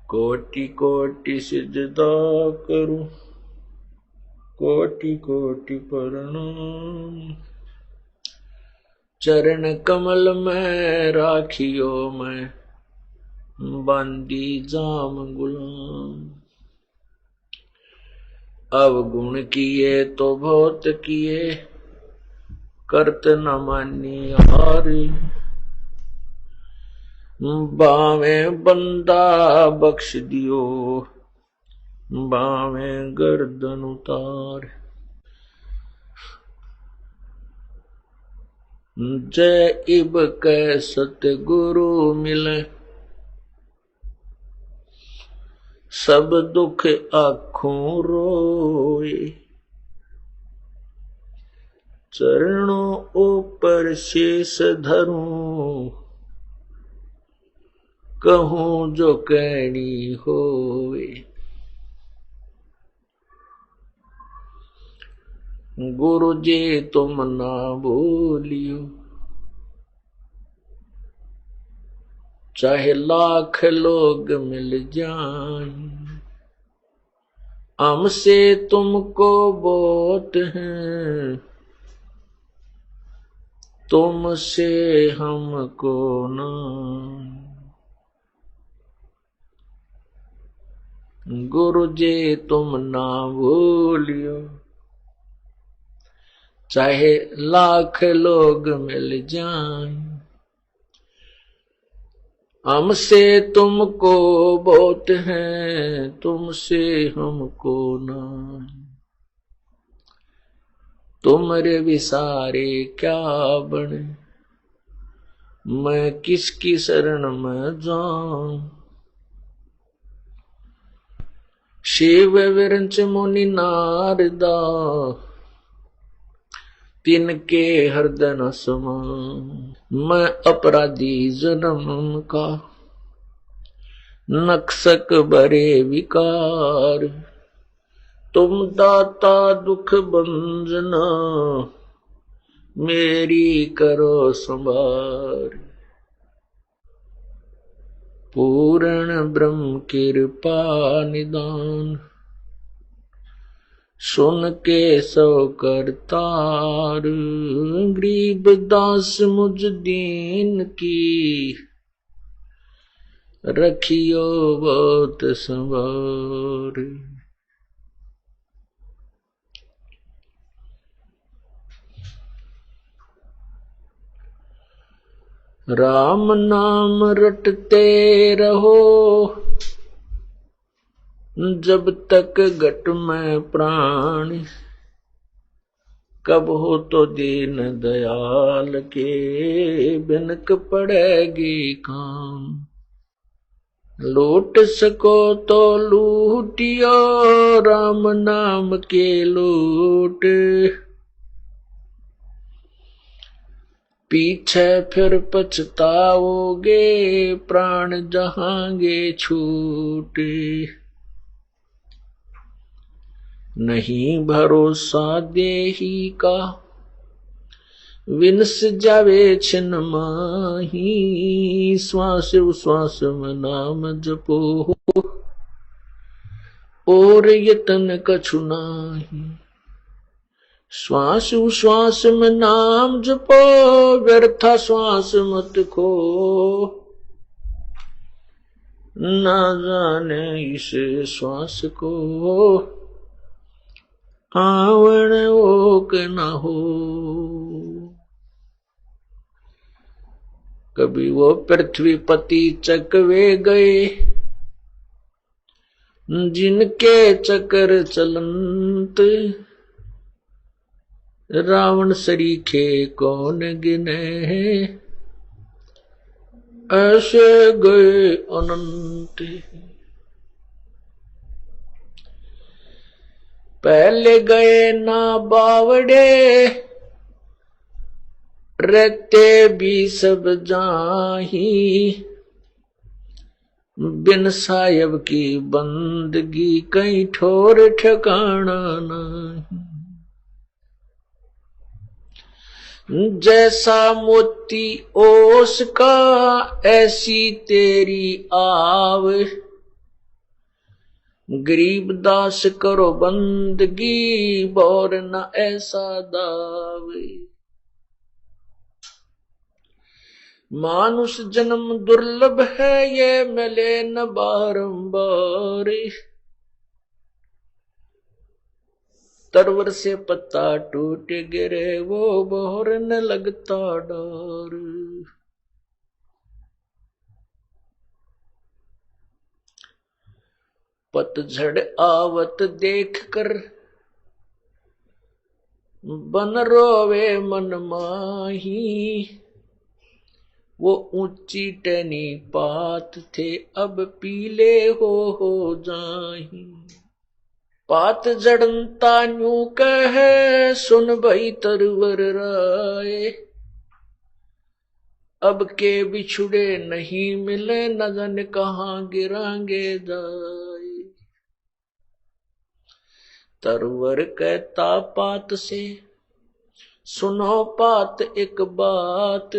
कोटि कोटि सिजदा करूं, कोटि कोटि प्रणाम। चरण कमल में राखियो मैं, बांदी जाम गुलाम। अवगुण किए तो बहुत किए, करत न मानी हारी। बावे बंदा बख्श दियो, बावे गर्दन उतार। जय इब कै सतगुरु मिले, सब दुख आँखों रोए। चरणों ऊपर शीस धरूं, कहूं जो कहनी होए। गुरु जी तुम ना भूलियो, चाहे लाख लोग मिल जाएं। हमसे तुमको बहुत है, तुमसे हमको ना। गुरु जी तुम ना भूलियो, चाहे लाख लोग मिल जाएं। हमसे तुमको बहुत है, तुमसे हमको ना। तुमरे विसारे क्या बने, मैं किसकी शरण में जाऊं। शिव विरंच मुनि नारदा, तिनके हृदय न समान। मैं अपराधी जन्म का, नक्सक भरे विकार। तुम दाता दुख भंजना, मेरी करो संभार। पूर्ण ब्रह्म कृपा निदान, सुन के सो करतार। गरीब दास मुझ दीन की, रखियो बहुत संभार। राम नाम रटते रहो, जब तक घट में प्राण। कब हो तो दीन दयाल के, बिनक पड़ेगी काम। लूट सको तो लूटियो, राम नाम के लूट। पीछे फिर पछताओगे, प्राण जहांगे छूट। नहीं भरोसा देही का, विनस जावे छिन माही। श्वास उश्वास में नाम जपो, और यतन कछु नाही। श्वास उश्वास में नाम जपो, व्यर्था श्वास मत खो। ना जाने इस श्वास को, आवण ओक न हो। कभी वो पृथ्वीपति चकवे गए, जिनके चक्र चलंत। रावण सरीखे कौन गिने, ऐसे गए अनंत। पहले गए ना बावड़े, रहते भी सब जाही। बिन साहिब की बंदगी, कहीं ठोर ठिकाना नहीं। जैसा मोती ओस का, ऐसी तेरी आव। गरीब दास करो बंदगी, बोर न ऐसा दावे। मानुष जन्म दुर्लभ है, ये मिले न बारंबार। तरवर से पत्ता टूट गिरे, वो बोर न लगता डर। पतझड़ आवत देख कर बन रोवे मन माही। वो ऊंची टहनी पात थे, अब पीले हो जाही। पात जड़नता न्यू कहे, सुन भई तरवर राय। अब के बिछुड़े नहीं मिले, न जाने कहाँ गिरांगे जाए। तरवर कहता पात से, सुनो पात एक बात।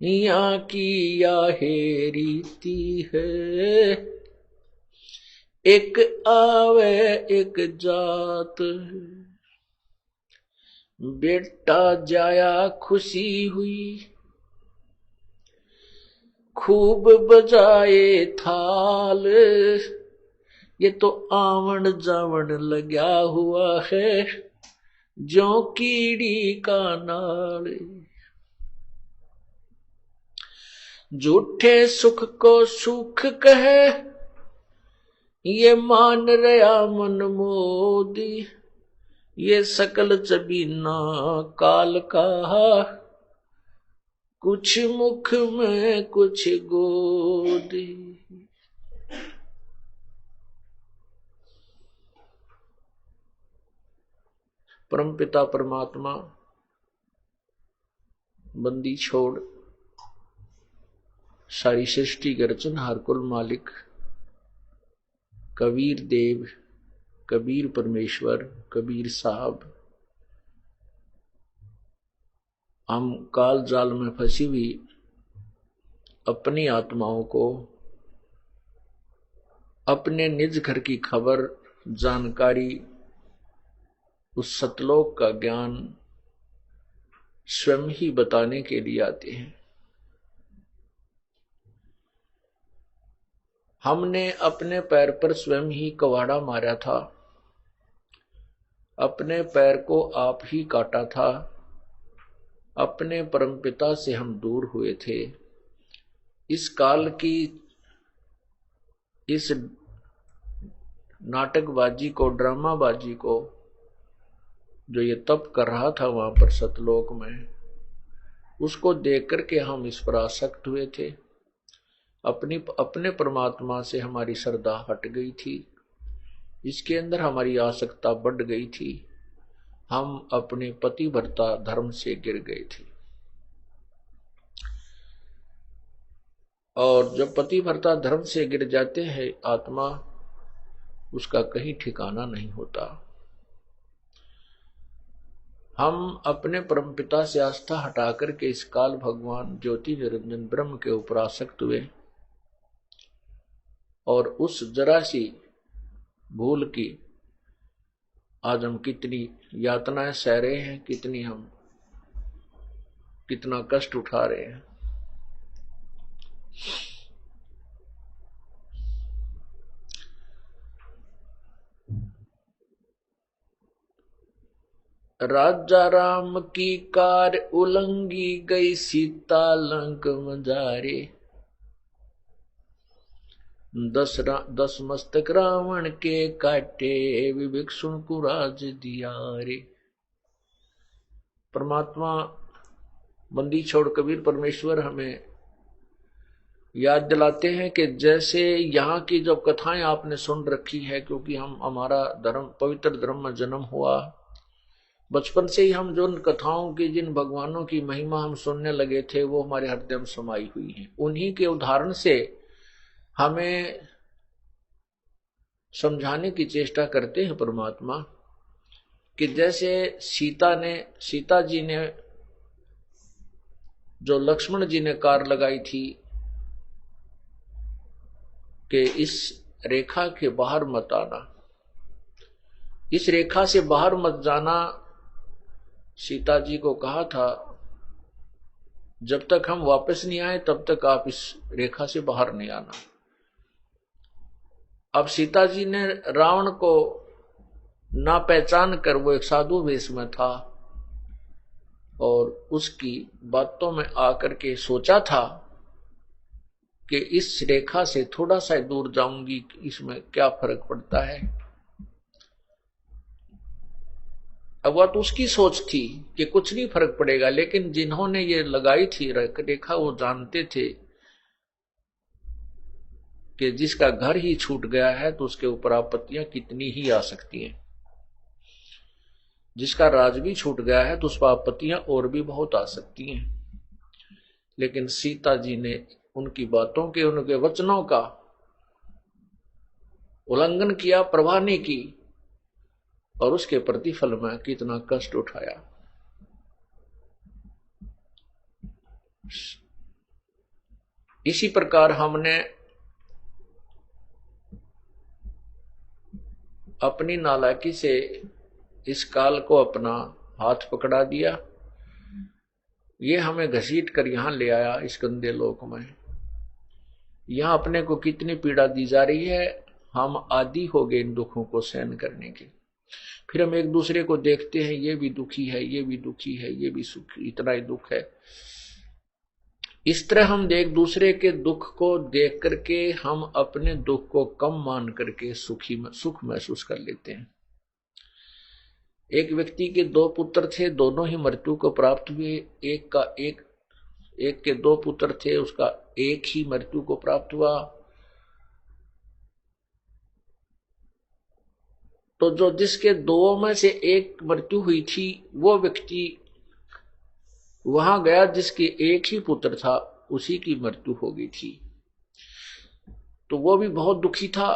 यहाँ की याहे रीति है, एक आवे एक जात। बेटा जाया खुशी हुई, खूब बजाए थाल। ये तो आवण जावण लगा हुआ है, ज्यों कीड़ी का नाल। झूठे सुख को सुख कहे, ये मान रहा मन मोदी। ये सकल चबीना काल का, कुछ मुख में कुछ गोदी। परमपिता परमात्मा बंदी छोड़ सारी सृष्टि के रचनहार कुल मालिक कबीर देव, कबीर परमेश्वर, कबीर साहब, हम काल जाल में फंसी हुई अपनी आत्माओं को अपने निज घर की खबर, जानकारी, उस सतलोक का ज्ञान स्वयं ही बताने के लिए आते हैं। हमने अपने पैर पर स्वयं ही कवाड़ा मारा था, अपने पैर को आप ही काटा था, अपने परमपिता से हम दूर हुए थे। इस काल की इस नाटकबाजी को, ड्रामाबाजी को जो ये तप कर रहा था वहां पर सतलोक में, उसको देख करके हम इस पर आसक्त हुए थे। अपने परमात्मा से हमारी श्रद्धा हट गई थी, इसके अंदर हमारी आसक्ता बढ़ गई थी। हम अपने पतिव्रता धर्म से गिर गए थे। और जब पतिव्रता धर्म से गिर जाते हैं आत्मा, उसका कहीं ठिकाना नहीं होता। हम अपने परमपिता से आस्था हटा करके इस काल भगवान ज्योति निरंजन ब्रह्म के ऊपर आसक्त हुए, और उस जरा सी भूल की आज हम कितनी यातनाएं सह रहे हैं, कितना कष्ट उठा रहे हैं। राजा राम की कार उलंगी गई, सीता लंक मजारे। 10 मस्तक रावण के काटे, विवेक सुन को राज दिया रे। परमात्मा बंदी छोड़ कबीर परमेश्वर हमें याद दिलाते हैं कि जैसे यहाँ की जब कथाएं आपने सुन रखी है, क्योंकि हमारा धर्म पवित्र धर्म में जन्म हुआ, बचपन से ही हम जो कथाओं की, जिन भगवानों की महिमा हम सुनने लगे थे, वो हमारे हृदय में समाई हुई है। उन्हीं के उदाहरण से हमें समझाने की चेष्टा करते हैं परमात्मा कि जैसे सीता जी ने जो लक्ष्मण जी ने कार लगाई थी कि इस रेखा के बाहर मत आना, इस रेखा से बाहर मत जाना। सीता जी को कहा था जब तक हम वापस नहीं आए तब तक आप इस रेखा से बाहर नहीं आना। अब सीता जी ने रावण को ना पहचान कर, वो एक साधु वेश में था और उसकी बातों में आकर के सोचा था कि इस रेखा से थोड़ा सा दूर जाऊंगी, इसमें क्या फर्क पड़ता है। अब वह तो उसकी सोच थी कि कुछ नहीं फर्क पड़ेगा, लेकिन जिन्होंने ये लगाई थी रेखा वो जानते थे कि जिसका घर ही छूट गया है तो उसके ऊपर आपत्तियां कितनी ही आ सकती हैं। जिसका राज भी छूट गया है तो उस पर आपत्तियां और भी बहुत आ सकती हैं। लेकिन सीता जी ने उनकी बातों के, उनके वचनों का उल्लंघन किया, परवाह नहीं की और उसके प्रतिफल में कितना कष्ट उठाया। इसी प्रकार हमने अपनी नालायकी से इस काल को अपना हाथ पकड़ा दिया, ये हमें घसीट कर यहां ले आया इस गंदे लोक में। यहां अपने को कितनी पीड़ा दी जा रही है, हम आदी हो गए इन दुखों को सहन करने के। फिर हम एक दूसरे को देखते हैं, ये भी दुखी है, ये भी दुखी है, ये भी सुखी, इतना ही दुख है। इस तरह हम एक दूसरे के दुख को देख करके हम अपने दुख को कम मान करके सुख महसूस कर लेते हैं। एक व्यक्ति के दो पुत्र थे, दोनों ही मृत्यु को प्राप्त हुए। एक के दो पुत्र थे, उसका एक ही मृत्यु को प्राप्त हुआ। तो जो जिसके दो में से एक मृत्यु हुई थी, वो व्यक्ति वहां गया जिसके एक ही पुत्र था, उसी की मृत्यु हो गई थी। तो वो भी बहुत दुखी था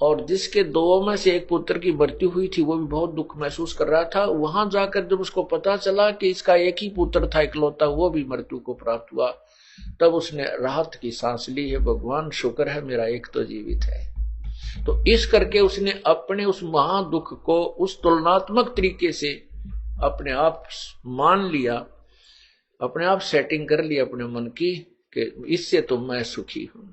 और जिसके दो में से एक पुत्र की मृत्यु हुई थी वो भी बहुत दुख महसूस कर रहा था। वहां जाकर जब उसको पता चला कि इसका एक ही पुत्र था इकलौता, वो भी मृत्यु को प्राप्त हुआ, तब उसने राहत की सांस ली, है भगवान शुक्र है मेरा एक तो जीवित है। तो इस करके उसने अपने उस महादुख को उस तुलनात्मक तरीके से अपने आप मान लिया, अपने आप सेटिंग कर ली अपने मन की कि इससे तो मैं सुखी हूं।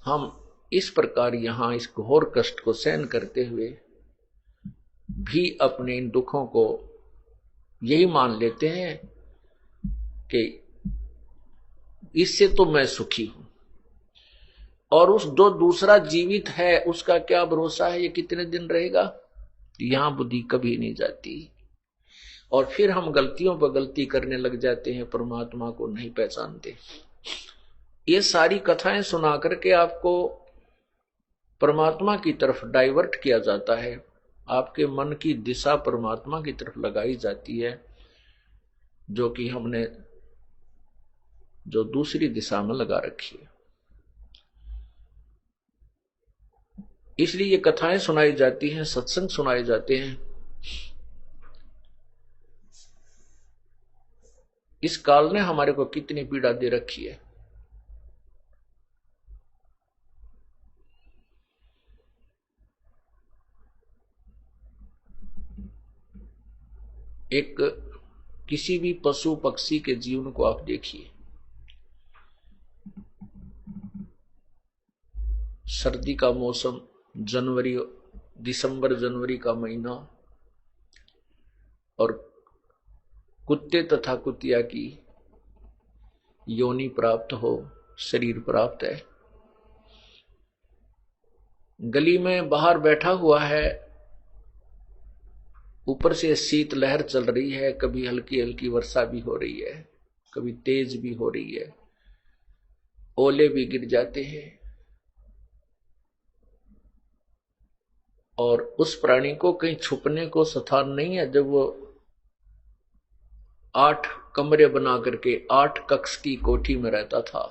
हम इस प्रकार यहां इस घोर कष्ट को सहन करते हुए भी अपने इन दुखों को यही मान लेते हैं कि इससे तो मैं सुखी हूं। और उस जो दूसरा जीवित है उसका क्या भरोसा है, ये कितने दिन रहेगा, यहां बुद्धि कभी नहीं जाती। और फिर हम गलतियों पर गलती करने लग जाते हैं, परमात्मा को नहीं पहचानते। ये सारी कथाएं सुना करके आपको परमात्मा की तरफ डाइवर्ट किया जाता है, आपके मन की दिशा परमात्मा की तरफ लगाई जाती है, जो कि हमने जो दूसरी दिशा में लगा रखी है। इसलिए ये कथाएं सुनाई जाती हैं, सत्संग सुनाए जाते हैं। इस काल ने हमारे को कितनी पीड़ा दे रखी है। एक किसी भी पशु पक्षी के जीवन को आप देखिए, सर्दी का मौसम, जनवरी, दिसंबर जनवरी का महीना, और कुत्ते तथा कुतिया की योनि प्राप्त हो, शरीर प्राप्त है, गली में बाहर बैठा हुआ है, ऊपर से शीत लहर चल रही है, कभी हल्की हल्की वर्षा भी हो रही है, कभी तेज भी हो रही है, ओले भी गिर जाते हैं, और उस प्राणी को कहीं छुपने को स्थान नहीं है। जब वो 8 कमरे बना करके 8 कक्ष की कोठी में रहता था,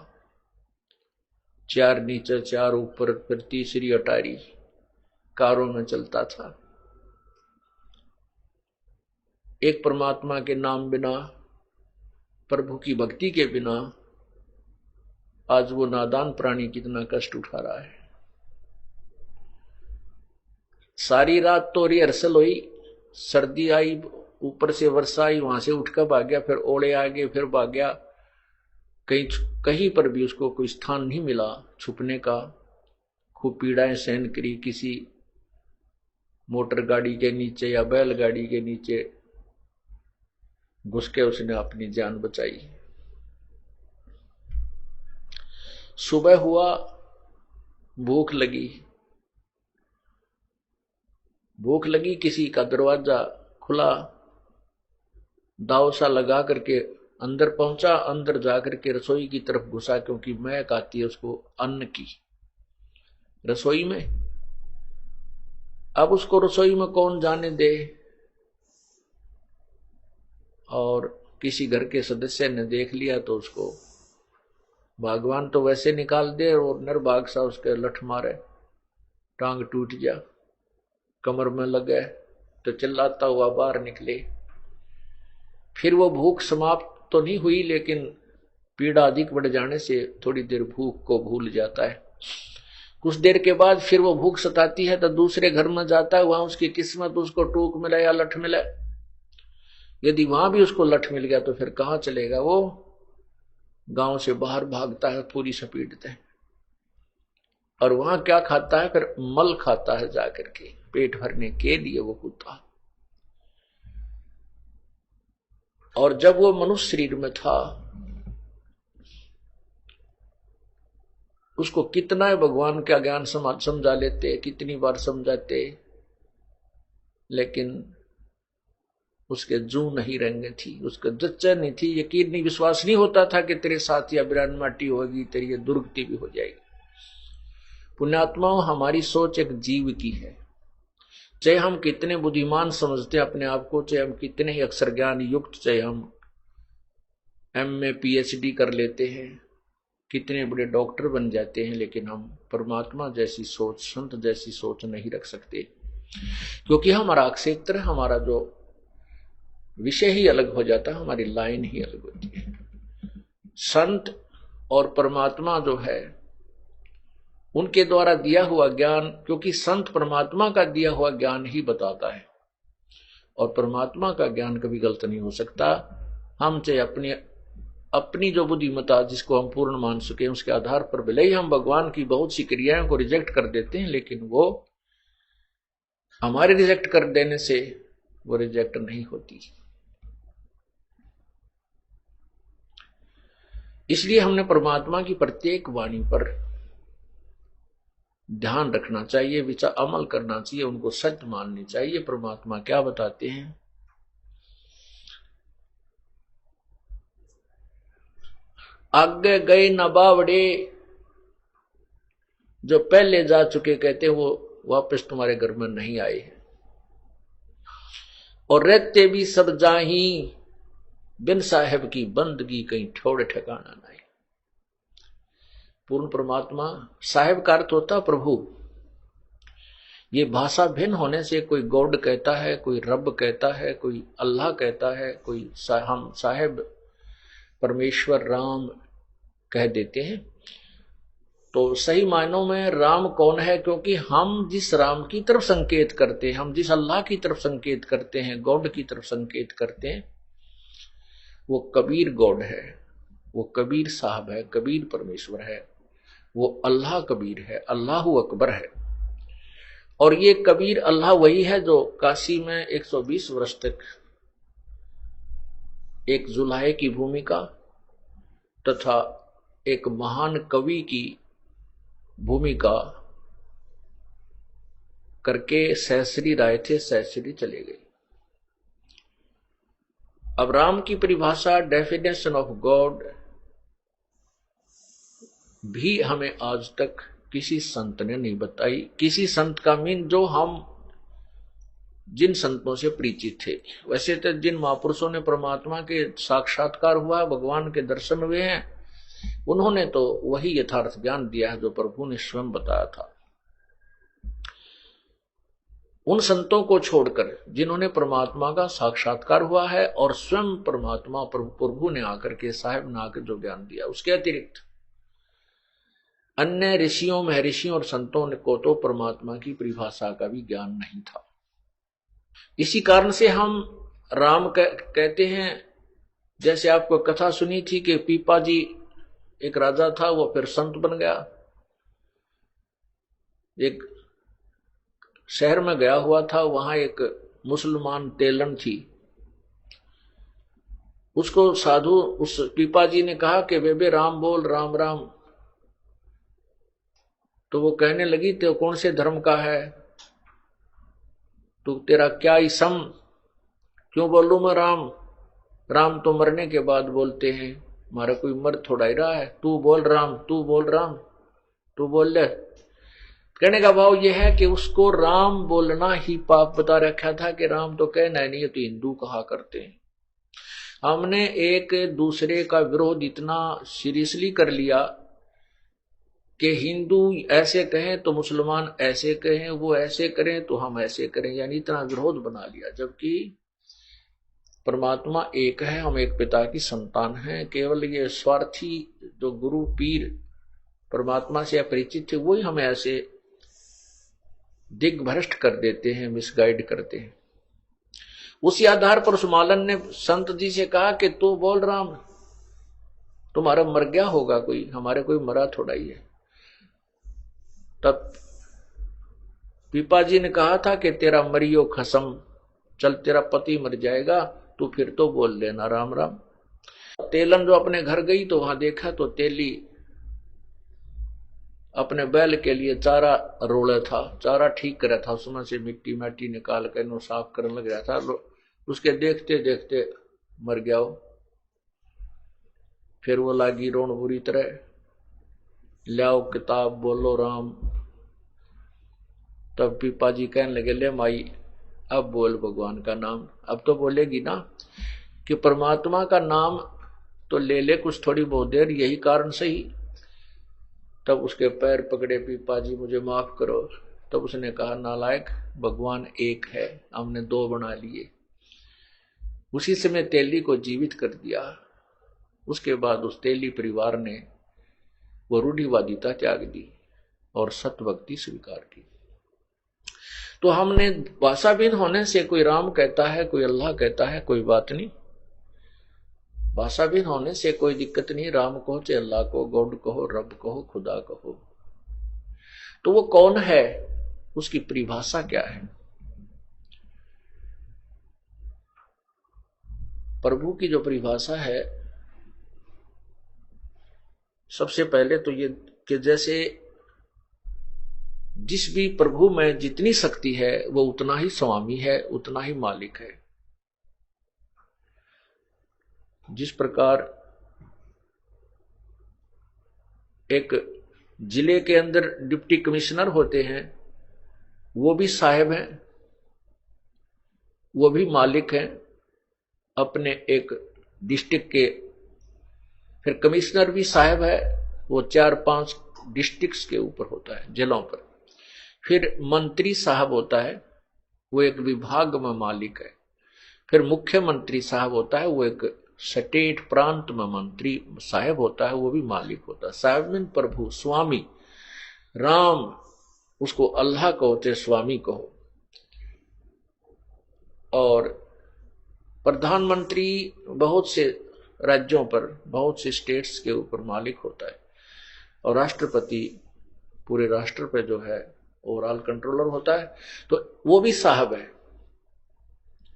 4 नीचे 4 ऊपर, फिर तीसरी अटारी कारों में चलता था, एक परमात्मा के नाम बिना, प्रभु की भक्ति के बिना आज वो नादान प्राणी कितना कष्ट उठा रहा है। सारी रात तो रिहर्सल हुई, सर्दी आई, ऊपर से वर्षा आई, वहां से उठकर भाग गया, फिर ओले आ गए, फिर भाग गया। कहीं कहीं पर भी उसको कोई स्थान नहीं मिला छुपने का। खूब पीड़ाएं सहन करी, किसी मोटर गाड़ी के नीचे या बैलगाड़ी के नीचे घुस के उसने अपनी जान बचाई। सुबह हुआ, भूख लगी, किसी का दरवाजा खुला, दाव सा लगा करके अंदर पहुंचा, अंदर जाकर के रसोई की तरफ घुसा, क्योंकि महक आती है उसको अन्न की रसोई में। अब उसको रसोई में कौन जाने दे, और किसी घर के सदस्य ने देख लिया तो उसको भगवान तो वैसे निकाल दे, और निर्भाग सा उसके लठ मारे, टांग टूट जा, कमर में लगे तो चिल्लाता हुआ बाहर निकले। फिर वो भूख समाप्त तो नहीं हुई, लेकिन पीड़ा अधिक बढ़ जाने से थोड़ी देर भूख को भूल जाता है। कुछ देर के बाद फिर वो भूख सताती है तो दूसरे घर में जाता है, वहां उसकी किस्मत उसको टूक मिले या लठ मिले। यदि वहां भी उसको लठ मिल गया तो फिर कहां चलेगा वो, गांव से बाहर भागता है पूरी सपीटते है। और वहां क्या खाता है, फिर मल खाता है जाकर के, पेट भरने के लिए वो कुत्ता। और जब वो मनुष्य शरीर में था, उसको कितना भगवान का ज्ञान समझा लेते, कितनी बार समझाते, लेकिन उसके जू नहीं रंगे थी, उसका जच्चा नहीं थी, यकीन नहीं, विश्वास नहीं होता था कि तेरे साथ या बिरान माटी होगी, तेरी दुर्गति भी हो जाएगी। पुण्यात्माओं, हमारी सोच एक जीव की है। चाहे हम कितने बुद्धिमान समझते हैं अपने आप को, चाहे हम कितने ही अक्षर ज्ञान युक्त, चाहे हम MA PhD कर लेते हैं, कितने बड़े डॉक्टर बन जाते हैं, लेकिन हम परमात्मा जैसी सोच, संत जैसी सोच नहीं रख सकते, क्योंकि हमारा क्षेत्र, हमारा जो विषय ही अलग हो जाता है, हमारी लाइन ही अलग होती है। संत और परमात्मा जो है उनके द्वारा दिया हुआ ज्ञान, क्योंकि संत परमात्मा का दिया हुआ ज्ञान ही बताता है, और परमात्मा का ज्ञान कभी गलत नहीं हो सकता। हम चाहे अपनी जो बुद्धिमत्ता, जिसको हम पूर्ण मान सके, उसके आधार पर भले ही हम भगवान की बहुत सी क्रियाओं को रिजेक्ट कर देते हैं, लेकिन वो हमारे रिजेक्ट कर देने से वो रिजेक्ट नहीं होती। इसलिए हमने परमात्मा की प्रत्येक वाणी पर ध्यान रखना चाहिए, विचार अमल करना चाहिए, उनको सत्य माननी चाहिए। परमात्मा क्या बताते हैं, आगे गए न बावड़े, जो पहले जा चुके कहते हैं वो वापस तुम्हारे घर में नहीं आए, और रहते भी सब जाही, बिन साहेब की बंदगी कहीं ठोड़ ठिकाना नहीं। पूर्ण परमात्मा, साहेब का अर्थ होता प्रभु। ये भाषा भिन्न होने से कोई गॉड कहता है, कोई रब कहता है, कोई अल्लाह कहता है, कोई हम साहेब परमेश्वर राम कह देते हैं। तो सही मायनों में राम कौन है, क्योंकि हम जिस राम की तरफ संकेत करते हैं, हम जिस अल्लाह की तरफ संकेत करते हैं, गॉड की तरफ संकेत करते हैं, वो कबीर गॉड है, वो कबीर साहब है, कबीर परमेश्वर है, वो अल्लाह कबीर है, अल्लाह अकबर है। और ये कबीर अल्लाह वही है जो काशी में 120 वर्ष तक एक जुलाहे की भूमिका तथा एक महान कवि की भूमिका करके सहस्री राय थे, सहस्री चले गए। अब राम की परिभाषा, डेफिनेशन ऑफ गॉड भी हमें आज तक किसी संत ने नहीं बताई। किसी संत का मीन जो हम जिन संतों से परिचित थे। वैसे तो जिन महापुरुषों ने परमात्मा के साक्षात्कार हुआ, भगवान के दर्शन हुए हैं, उन्होंने तो वही यथार्थ ज्ञान दिया है जो प्रभु ने स्वयं बताया था। उन संतों को छोड़कर जिन्होंने परमात्मा का साक्षात्कार हुआ है और स्वयं परमात्मा प्रभु ने आकर के, साहेब ने आकर जो ज्ञान दिया, उसके अतिरिक्त अन्य ऋषियों, महर्षियों और संतों को तो परमात्मा की परिभाषा का भी ज्ञान नहीं था। इसी कारण से हम राम कहते हैं। जैसे आपको कथा सुनी थी कि पीपा जी एक राजा था, वो फिर संत बन गया। एक शहर में गया हुआ था, वहां एक मुसलमान तेलन थी। उसको साधु, उस पीपा जी ने कहा कि बेबे राम बोल, राम राम। तो वो कहने लगी, तो कौन से धर्म का है तू, तेरा क्या इसम, क्यों बोलूं मैं राम? राम तो मरने के बाद बोलते हैं, हमारा कोई मर थोड़ा ही रहा है। तू बोल राम, तू बोल राम, तू बोल ले। कहने का भाव यह है कि उसको राम बोलना ही पाप बता रखा था कि राम तो कहना नहीं है, तो हिंदू कहा करते हैं। हमने एक दूसरे का विरोध इतना सीरियसली कर लिया कि हिंदू ऐसे कहें तो मुसलमान ऐसे कहें, वो ऐसे करें तो हम ऐसे करें, यानी इतना विरोध बना लिया। जबकि परमात्मा एक है, हम एक पिता की संतान हैं। केवल ये स्वार्थी जो गुरु पीर परमात्मा से अपरिचित थे, वही हमें ऐसे दिग्भ्रष्ट कर देते हैं, मिसगाइड करते हैं। उसी आधार पर उस मालन ने संत जी से कहा कि तू बोल राम, तुम्हारा मर गया होगा कोई, हमारे कोई मरा थोड़ा ही है। तब पीपा जी ने कहा था कि तेरा मरियो खसम, चल तेरा पति मर जाएगा, तू फिर तो बोल लेना राम राम। तेलन जो अपने घर गई तो वहां देखा तो तेली अपने बैल के लिए चारा रोड़ा था, चारा ठीक कर रहा था, उसमें से मिट्टी मैटी निकाल कर नो साफ करने लग रहा था। उसके देखते देखते मर गया वो। फिर वो लागी रोन बुरी तरह, लाओ किताब बोलो राम। तब पीपा जी कहने लगे, ले माई अब बोल भगवान का नाम। अब तो बोलेगी ना कि परमात्मा का नाम तो ले ले कुछ थोड़ी बहुत देर, यही कारण सही। तब उसके पैर पकड़े, पीपा जी मुझे माफ करो। तब उसने कहा, नालायक, भगवान एक है, हमने दो बना लिए। उसी समय तेली को जीवित कर दिया। उसके बाद उस तेली परिवार ने वो रूढ़िवादिता त्याग दी और सत्य भक्ति स्वीकार की। तो हमने भाषाहीन होने से, कोई राम कहता है, कोई अल्लाह कहता है, कोई बात नहीं। भाषाहीन होने से कोई दिक्कत नहीं, राम कहो चाहे अल्लाह को, गॉड कहो, रब कहो, खुदा कहो। तो वो कौन है, उसकी परिभाषा क्या है? प्रभु की जो परिभाषा है, सबसे पहले तो ये कि जैसे जिस भी प्रभु में जितनी शक्ति है, वो उतना ही स्वामी है, उतना ही मालिक है। जिस प्रकार एक जिले के अंदर डिप्टी कमिश्नर होते हैं, वो भी साहब हैं, वो भी मालिक हैं अपने एक डिस्ट्रिक्ट के। फिर कमिश्नर भी साहब है, वो 4-5 डिस्ट्रिक्ट्स के ऊपर होता है, जिलों पर। फिर मंत्री साहब होता है, वो एक विभाग में मालिक है। फिर मुख्यमंत्री साहब होता है, वो एक स्टेट प्रांत में मंत्री साहब होता है, वो भी मालिक होता है। साहब मीन प्रभु, स्वामी। राम उसको अल्लाह कहो चाहे स्वामी कहो। और प्रधानमंत्री बहुत से राज्यों पर, बहुत से स्टेट्स के ऊपर मालिक होता है। और राष्ट्रपति पूरे राष्ट्र पे जो है ओवरऑल कंट्रोलर होता है, तो वो भी साहब है।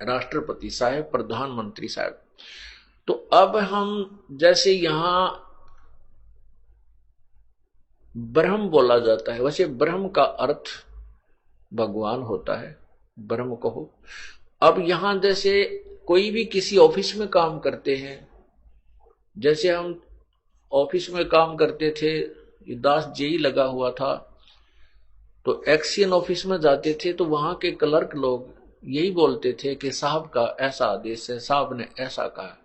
राष्ट्रपति साहब, प्रधानमंत्री साहब। तो अब हम जैसे यहां ब्रह्म बोला जाता है, वैसे ब्रह्म का अर्थ भगवान होता है, ब्रह्म कहो। अब यहां जैसे कोई भी किसी ऑफिस में काम करते हैं, जैसे हम ऑफिस में काम करते थे, दास जेई लगा हुआ था, तो एक्शन ऑफिस में जाते थे तो वहां के क्लर्क लोग यही बोलते थे कि साहब का ऐसा आदेश है, साहब ने ऐसा कहा।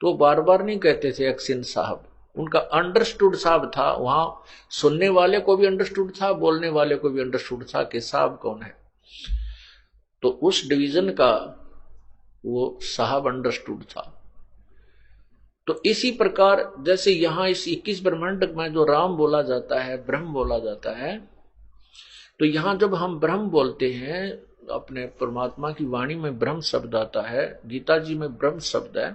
तो बार बार नहीं कहते थे एक्शन साहब, उनका अंडरस्टूड साहब था। वहां सुनने वाले को भी अंडरस्टूड था, बोलने वाले को भी अंडरस्टूड था कि साहब कौन है। तो उस डिवीजन का वो साहब अंडरस्टूड था। तो इसी प्रकार जैसे यहां इस 21 ब्रह्मांड में जो राम बोला जाता है, ब्रह्म बोला जाता है, तो यहां जब हम ब्रह्म बोलते हैं, अपने परमात्मा की वाणी में ब्रह्म शब्द आता है, गीता जी में ब्रह्म शब्द है,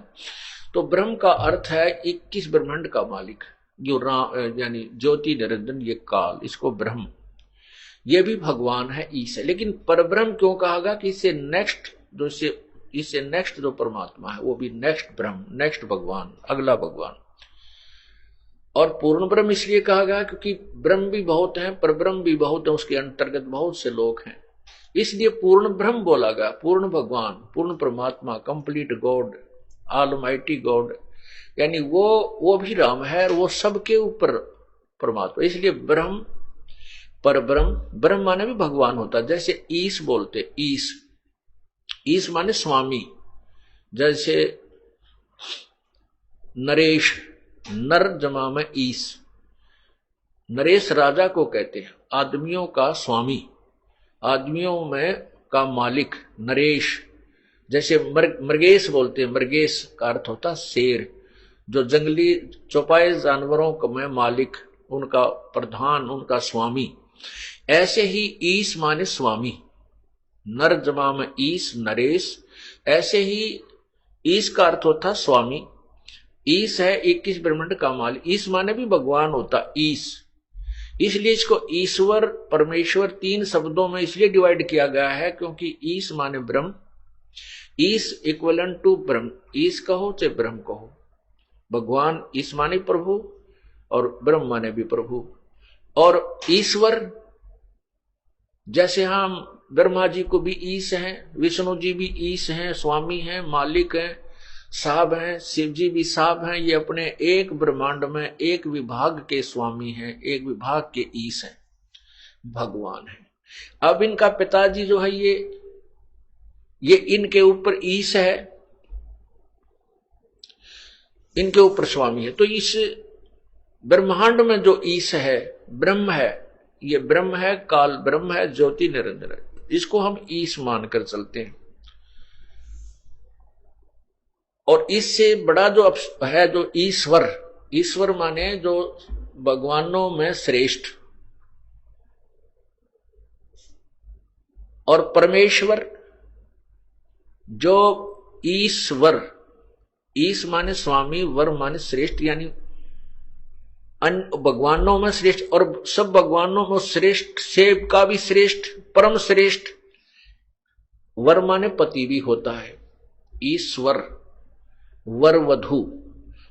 तो ब्रह्म का अर्थ है 21 ब्रह्मांड का मालिक, जो राम यानी ज्योति निरंजन, ये काल, इसको ब्रह्म, ये भी भगवान है, ईश है। लेकिन परब्रह्म क्यों कहा गया कि इससे नेक्स्ट जो परमात्मा है वो भी नेक्स्ट ब्रह्म, नेक्स्ट भगवान, अगला भगवान। और पूर्ण ब्रह्म इसलिए कहा गया क्योंकि ब्रह्म भी बहुत है, परब्रह्म भी बहुत है, उसके अंतर्गत बहुत से लोग हैं, इसलिए पूर्ण ब्रह्म बोला गया, पूर्ण भगवान, पूर्ण परमात्मा, कंप्लीट गॉड, ऑलमाइटी गॉड, यानी वो भी राम है और वो सबके ऊपर परमात्मा, इसलिए ब्रह्म, परब्रह्म, ब्रह्म माने भी भगवान होता है। जैसे ईश बोलते, ईश माने स्वामी, जैसे नरेश, नर जमा में ईश, नरेश राजा को कहते हैं, आदमियों का स्वामी, आदमियों में का मालिक नरेश। जैसे मृगेश बोलते हैं, मृगेश का अर्थ होता शेर, जो जंगली चौपाए जानवरों में मालिक, उनका प्रधान, उनका स्वामी। ऐसे ही ईश माने स्वामी, नर जमा में ईश, नरेश। ऐसे ही ईश का अर्थ होता स्वामी, ईश है 21 ब्रह्मांड का मालिक, ईश माने भी भगवान होता, ईश। इसलिए इसको ईश्वर, परमेश्वर 3 शब्दों में इसलिए डिवाइड किया गया है क्योंकि ईश माने ब्रह्म, ईश इक्वलेंट टू ब्रह्म, ईश कहो चाहे ब्रह्म कहो, भगवान ईश माने प्रभु और ब्रह्म माने भी प्रभु। और ईश्वर, जैसे हम ब्रह्मा जी को भी ईश हैं, विष्णु जी भी ईश हैं, स्वामी हैं, मालिक हैं, साहब हैं, शिव जी भी साहब हैं, ये अपने एक ब्रह्मांड में एक विभाग के स्वामी हैं, एक विभाग के ईश हैं, भगवान है। अब इनका पिताजी जो है ये इनके ऊपर ईश है, इनके ऊपर स्वामी है। तो इस ब्रह्मांड में जो ईश है, ब्रह्म है, ये ब्रह्म है, काल ब्रह्म है, ज्योति निरंजन है, इसको हम ईश मानकर चलते हैं। और इससे बड़ा जो है जो ईश्वर, ईश्वर माने जो भगवानों में श्रेष्ठ, और परमेश्वर जो ईश्वर, ईश माने स्वामी, वर माने श्रेष्ठ, यानी भगवानों में श्रेष्ठ, और सब भगवानों में श्रेष्ठ से का भी श्रेष्ठ, परम श्रेष्ठ। वर माने पति भी होता है, ईश्वर, वर वधु।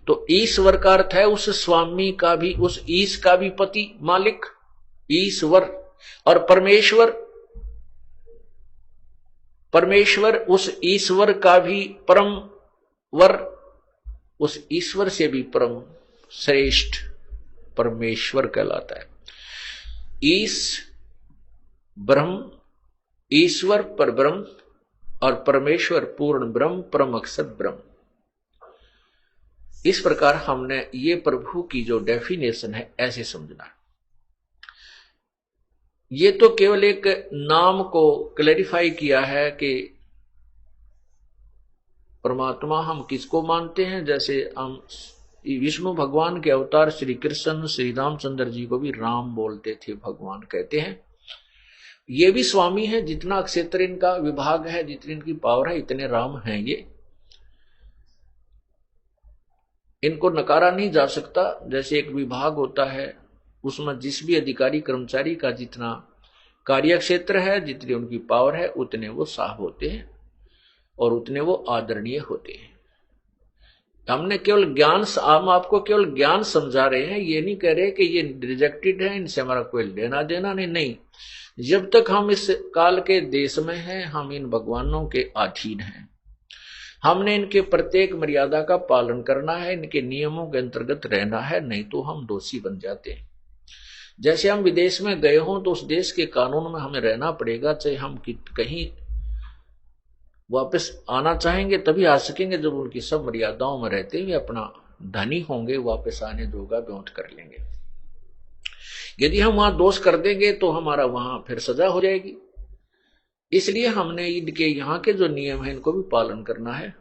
तो ईश्वर का अर्थ है उस स्वामी का भी, उस ईश का भी पति, मालिक, ईश्वर। और परमेश्वर, परमेश्वर उस ईश्वर का भी परम वर, उस ईश्वर से भी परम श्रेष्ठ परमेश्वर कहलाता है। ईश ब्रह्म, ईश्वर पर ब्रह्म, और परमेश्वर पूर्ण ब्रह्म, परम अक्षर ब्रह्म। इस प्रकार हमने ये प्रभु की जो डेफिनेशन है ऐसे समझना है। ये तो केवल एक नाम को क्लैरिफाई किया है कि परमात्मा हम किसको मानते हैं। जैसे हम विष्णु भगवान के अवतार श्री कृष्ण, श्री रामचंद्र जी को भी राम बोलते थे, भगवान कहते हैं। ये भी स्वामी है, जितना क्षेत्र इनका विभाग है, जितनी इनकी पावर है, इतने राम हैं ये, इनको नकारा नहीं जा सकता। जैसे एक विभाग होता है, उसमें जिस भी अधिकारी कर्मचारी का जितना कार्य क्षेत्र है, जितनी उनकी पावर है, उतने वो साहब होते हैं और उतने वो आदरणीय होते हैं। हमने केवल ज्ञान, हम आपको केवल ज्ञान समझा रहे हैं, ये नहीं कह रहे कि ये रिजेक्टेड है, इनसे हमारा कोई लेना देना नहीं। जब तक हम इस काल के देश में हैं, हम इन भगवानों के अधीन हैं। हमने इनके प्रत्येक मर्यादा का पालन करना है, इनके नियमों के अंतर्गत रहना है, नहीं तो हम दोषी बन जाते हैं। जैसे हम विदेश में गए हों तो उस देश के कानून में हमें रहना पड़ेगा, चाहे हम कहीं वापस आना चाहेंगे तभी आ सकेंगे जब उनकी सब मर्यादाओं में रहते हुए अपना धनी होंगे, वापस आने जोगा ब्योंत कर लेंगे। यदि हम वहां दोष कर देंगे तो हमारा वहां फिर सजा हो जाएगी। इसलिए हमने इनके यहाँ के जो नियम है इनको भी पालन करना है।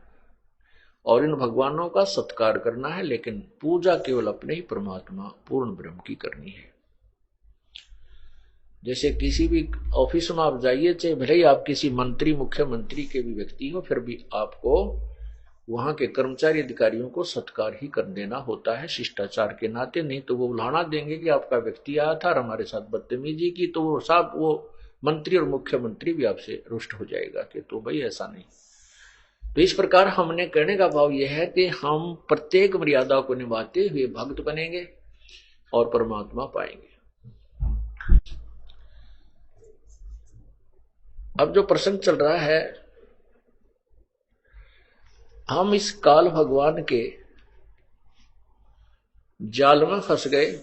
और इन भगवानों का सत्कार करना है, लेकिन पूजा केवल अपने ही परमात्मा पूर्ण ब्रह्म की करनी है। जैसे किसी भी ऑफिस में आप जाइए, चाहे भले ही आप किसी मंत्री मुख्यमंत्री के भी व्यक्ति हो, फिर भी आपको वहां के कर्मचारी अधिकारियों को सत्कार ही कर देना होता है शिष्टाचार के नाते, नहीं तो वो उल्हाना देंगे कि आपका व्यक्ति आया था और हमारे साथ बदतमीजी की, तो वो साहब वो मंत्री और मुख्यमंत्री भी आपसे रुष्ट हो जाएगा कि तो भाई ऐसा नहीं। तो इस प्रकार हमने कहने का भाव यह है कि हम प्रत्येक मर्यादा को निभाते हुए भक्त बनेंगे और परमात्मा पाएंगे। अब जो प्रसंग चल रहा है, हम इस काल भगवान के जाल में फंस गए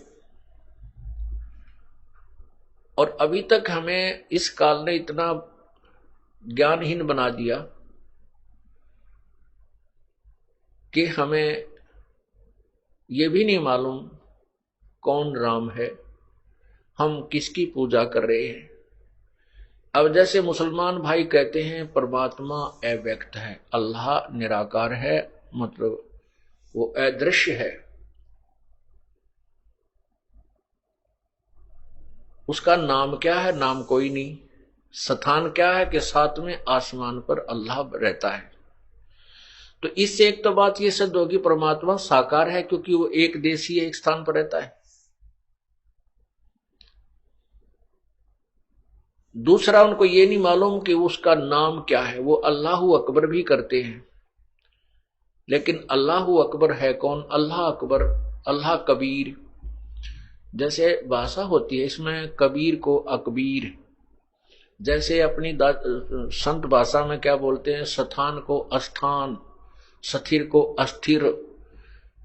और अभी तक हमें इस काल ने इतना ज्ञानहीन बना दिया कि हमें यह भी नहीं मालूम कौन राम है, हम किसकी पूजा कर रहे हैं। अब जैसे मुसलमान भाई कहते हैं परमात्मा अव्यक्त है, अल्लाह निराकार है, मतलब वो अदृश्य है, उसका नाम क्या है? नाम कोई नहीं। स्थान क्या है? कि सातवें आसमान पर अल्लाह रहता है। तो इससे एक तो बात यह सिद्ध होगी परमात्मा साकार है, क्योंकि वो एक देशीय एक स्थान पर रहता है। दूसरा, उनको ये नहीं मालूम कि उसका नाम क्या है। वो अल्लाहु अकबर भी करते हैं, लेकिन अल्लाहु अकबर है कौन? अल्लाह अकबर, अल्लाह कबीर। जैसे भाषा होती है, इसमें कबीर को अकबीर, जैसे अपनी संत भाषा में क्या बोलते हैं? स्थान को अस्थान, स्थिर को अस्थिर,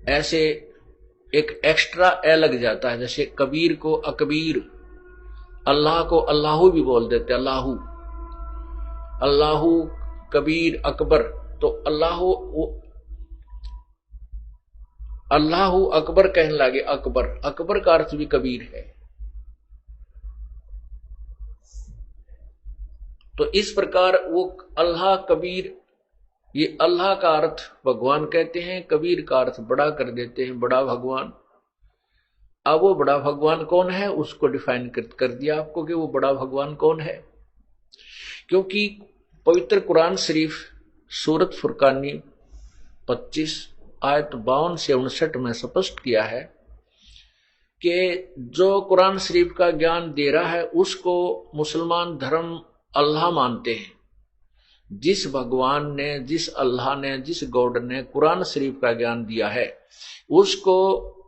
ऐसे एक एक्स्ट्रा ए लग जाता है। जैसे कबीर को अकबीर, अल्लाह को अल्लाहू भी बोल देते, अल्लाहू, अल्लाहू कबीर अकबर। तो अल्लाहू अकबर कहने लगे, अकबर, अकबर का अर्थ भी कबीर है। तो इस प्रकार वो अल्लाह कबीर, ये अल्लाह का अर्थ भगवान कहते हैं, कबीर का अर्थ बड़ा कर देते हैं, बड़ा भगवान। अब वो बड़ा भगवान कौन है उसको डिफाइन कर दिया आपको कि वो बड़ा भगवान कौन है। क्योंकि पवित्र कुरान शरीफ सूरत फुरकानी 25 आयत 52 से 59 में स्पष्ट किया है कि जो कुरान शरीफ का ज्ञान दे रहा है उसको मुसलमान धर्म अल्लाह मानते हैं। जिस भगवान ने, जिस अल्लाह ने, जिस गॉड ने कुरान शरीफ का ज्ञान दिया है उसको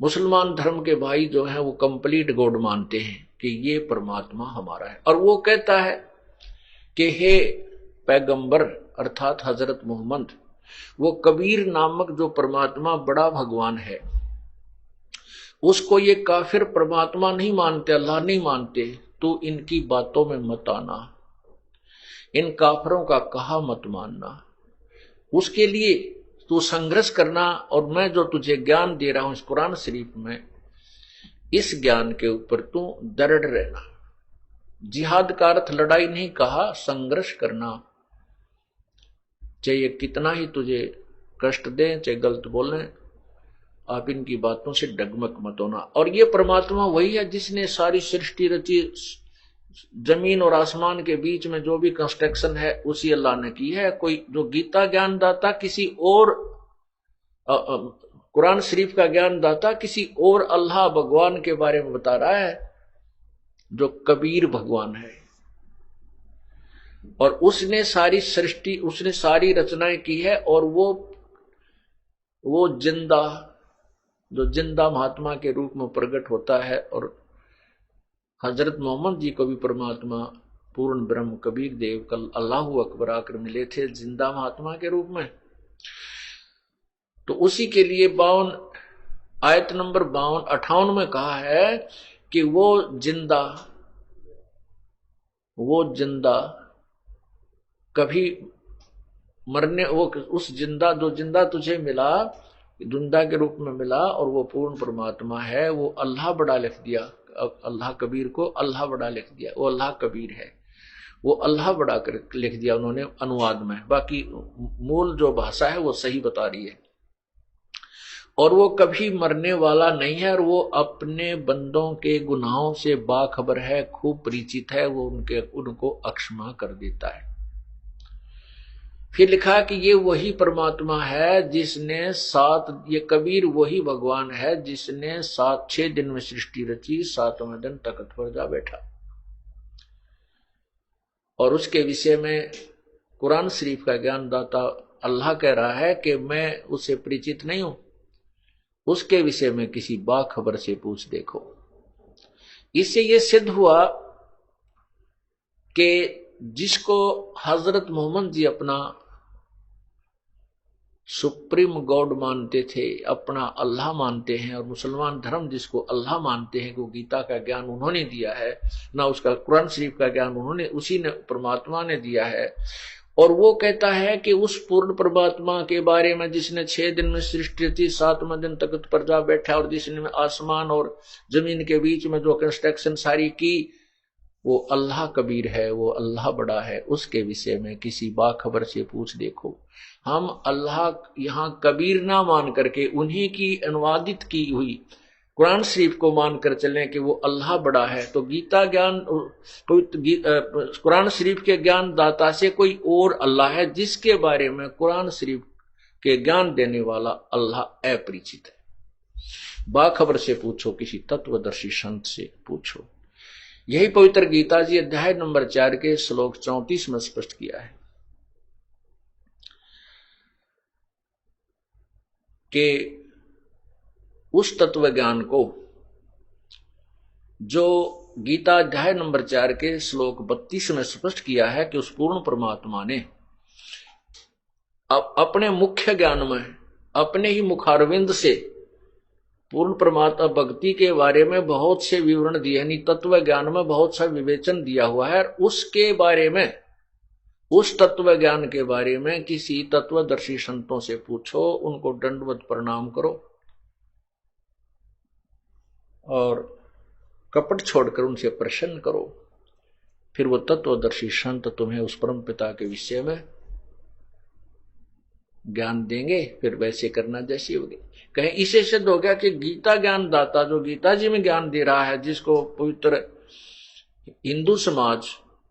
मुसलमान धर्म के भाई जो हैं वो कंप्लीट गॉड मानते हैं कि ये परमात्मा हमारा है। और वो कहता है कि हे पैगंबर अर्थात हजरत मोहम्मद, वो कबीर नामक जो परमात्मा बड़ा भगवान है उसको ये काफिर परमात्मा नहीं मानते, अल्लाह नहीं मानते, तो इनकी बातों में मत आना, इन काफिरों का कहा मत मानना। उसके लिए तू संघर्ष करना और मैं जो तुझे ज्ञान दे रहा हूं इस कुरान शरीफ में, इस ज्ञान के ऊपर तू दृढ़ रहना। जिहाद का अर्थ लड़ाई नहीं कहा, संघर्ष करना। चाहे कितना ही तुझे कष्ट दें, चाहे गलत बोलें, आप इनकी बातों से डगमग मत होना। और ये परमात्मा वही है जिसने सारी सृष्टि रची, जमीन और आसमान के बीच में जो भी कंस्ट्रक्शन है उसी अल्लाह ने की है। कोई जो गीता ज्ञान दाता किसी और, कुरान शरीफ का ज्ञान दाता किसी और अल्लाह भगवान के बारे में बता रहा है जो कबीर भगवान है। और उसने सारी सृष्टि, उसने सारी रचनाएं की है। और वो जिंदा, जो जिंदा महात्मा के रूप में प्रकट होता है। और हजरत मोहम्मद जी को भी परमात्मा पूर्ण ब्रह्म कबीर देव कल अल्लाहु अकबर आकर मिले थे जिंदा महात्मा के रूप में। तो उसी के लिए 52 आयत नंबर 58 में कहा है कि वो जिंदा कभी मरने, वो उस जिंदा, जो जिंदा तुझे मिला, जिंदा के रूप में मिला और वो पूर्ण परमात्मा है, वो अल्लाह बड़ा लिख दिया। अल्लाह कबीर को अल्लाह बड़ा लिख दिया, वो अल्लाह कबीर है। वो अल्लाह बड़ा कर लिख दिया उन्होंने अनुवाद में, बाकी मूल जो भाषा है वो सही बता रही है। और वो कभी मरने वाला नहीं है, और वो अपने बंदों के गुनाहों से बाखबर है, खूब परिचित है, वो उनको अक्षमा कर देता है। फिर लिखा कि ये वही परमात्मा है जिसने ये कबीर वही भगवान है जिसने 6 दिन में सृष्टि रची, 7वें दिन तख्त पर जा बैठा। और उसके विषय में कुरान शरीफ का ज्ञान दाता अल्लाह कह रहा है कि मैं उससे परिचित नहीं हूं, उसके विषय में किसी बाखबर से पूछ देखो। इससे यह सिद्ध हुआ कि जिसको हजरत मोहम्मद जी अपना सुप्रीम गॉड मानते थे, अपना अल्लाह मानते हैं, और मुसलमान धर्म जिसको अल्लाह मानते हैं, वो गीता का ज्ञान उन्होंने दिया है, ना उसका कुरान शरीफ का ज्ञान उसी ने परमात्मा ने दिया है। और वो कहता है कि उस पूर्ण परमात्मा के बारे में जिसने 6 दिन में सृष्टि थी, 7वें दिन तख्त पर जा बैठा, और जिसने आसमान और जमीन के बीच में जो कंस्ट्रक्शन सारी की, वो अल्लाह कबीर है, वो अल्लाह बड़ा है, उसके विषय में किसी बाखबर से पूछ देखो। हम अल्लाह यहां कबीर ना मान करके उन्हीं की अनुवादित की हुई कुरान शरीफ को मानकर चलें कि वो अल्लाह बड़ा है, तो गीता ज्ञान कुरान शरीफ के ज्ञान दाता से कोई और अल्लाह है जिसके बारे में कुरान शरीफ के ज्ञान देने वाला अल्लाह अपरिचित है। बाखबर से पूछो, किसी तत्वदर्शी संत से पूछो। यही पवित्र गीता जी अध्याय नंबर 4 के श्लोक 34 में स्पष्ट किया है कि उस तत्व ज्ञान को जो गीता अध्याय नंबर 4 के श्लोक 32 में स्पष्ट किया है कि उस पूर्ण परमात्मा ने अपने मुख्य ज्ञान में अपने ही मुखारविंद से पूर्ण परमात्मा भक्ति के बारे में बहुत से विवरण दिए, यानी तत्व ज्ञान में बहुत सा विवेचन दिया हुआ है। उसके बारे में, उस तत्व ज्ञान के बारे में किसी तत्वदर्शी संतों से पूछो, उनको दंडवत प्रणाम करो और कपट छोड़कर उनसे प्रसन्न करो। फिर वो तत्वदर्शी संत तुम्हें उस परम पिता के विषय में ज्ञान देंगे, फिर वैसे करना जैसी होगी। कहें इसे सिद्ध हो गया कि गीता ज्ञान दाता जो गीता जी में ज्ञान दे रहा है, जिसको पवित्र हिंदू समाज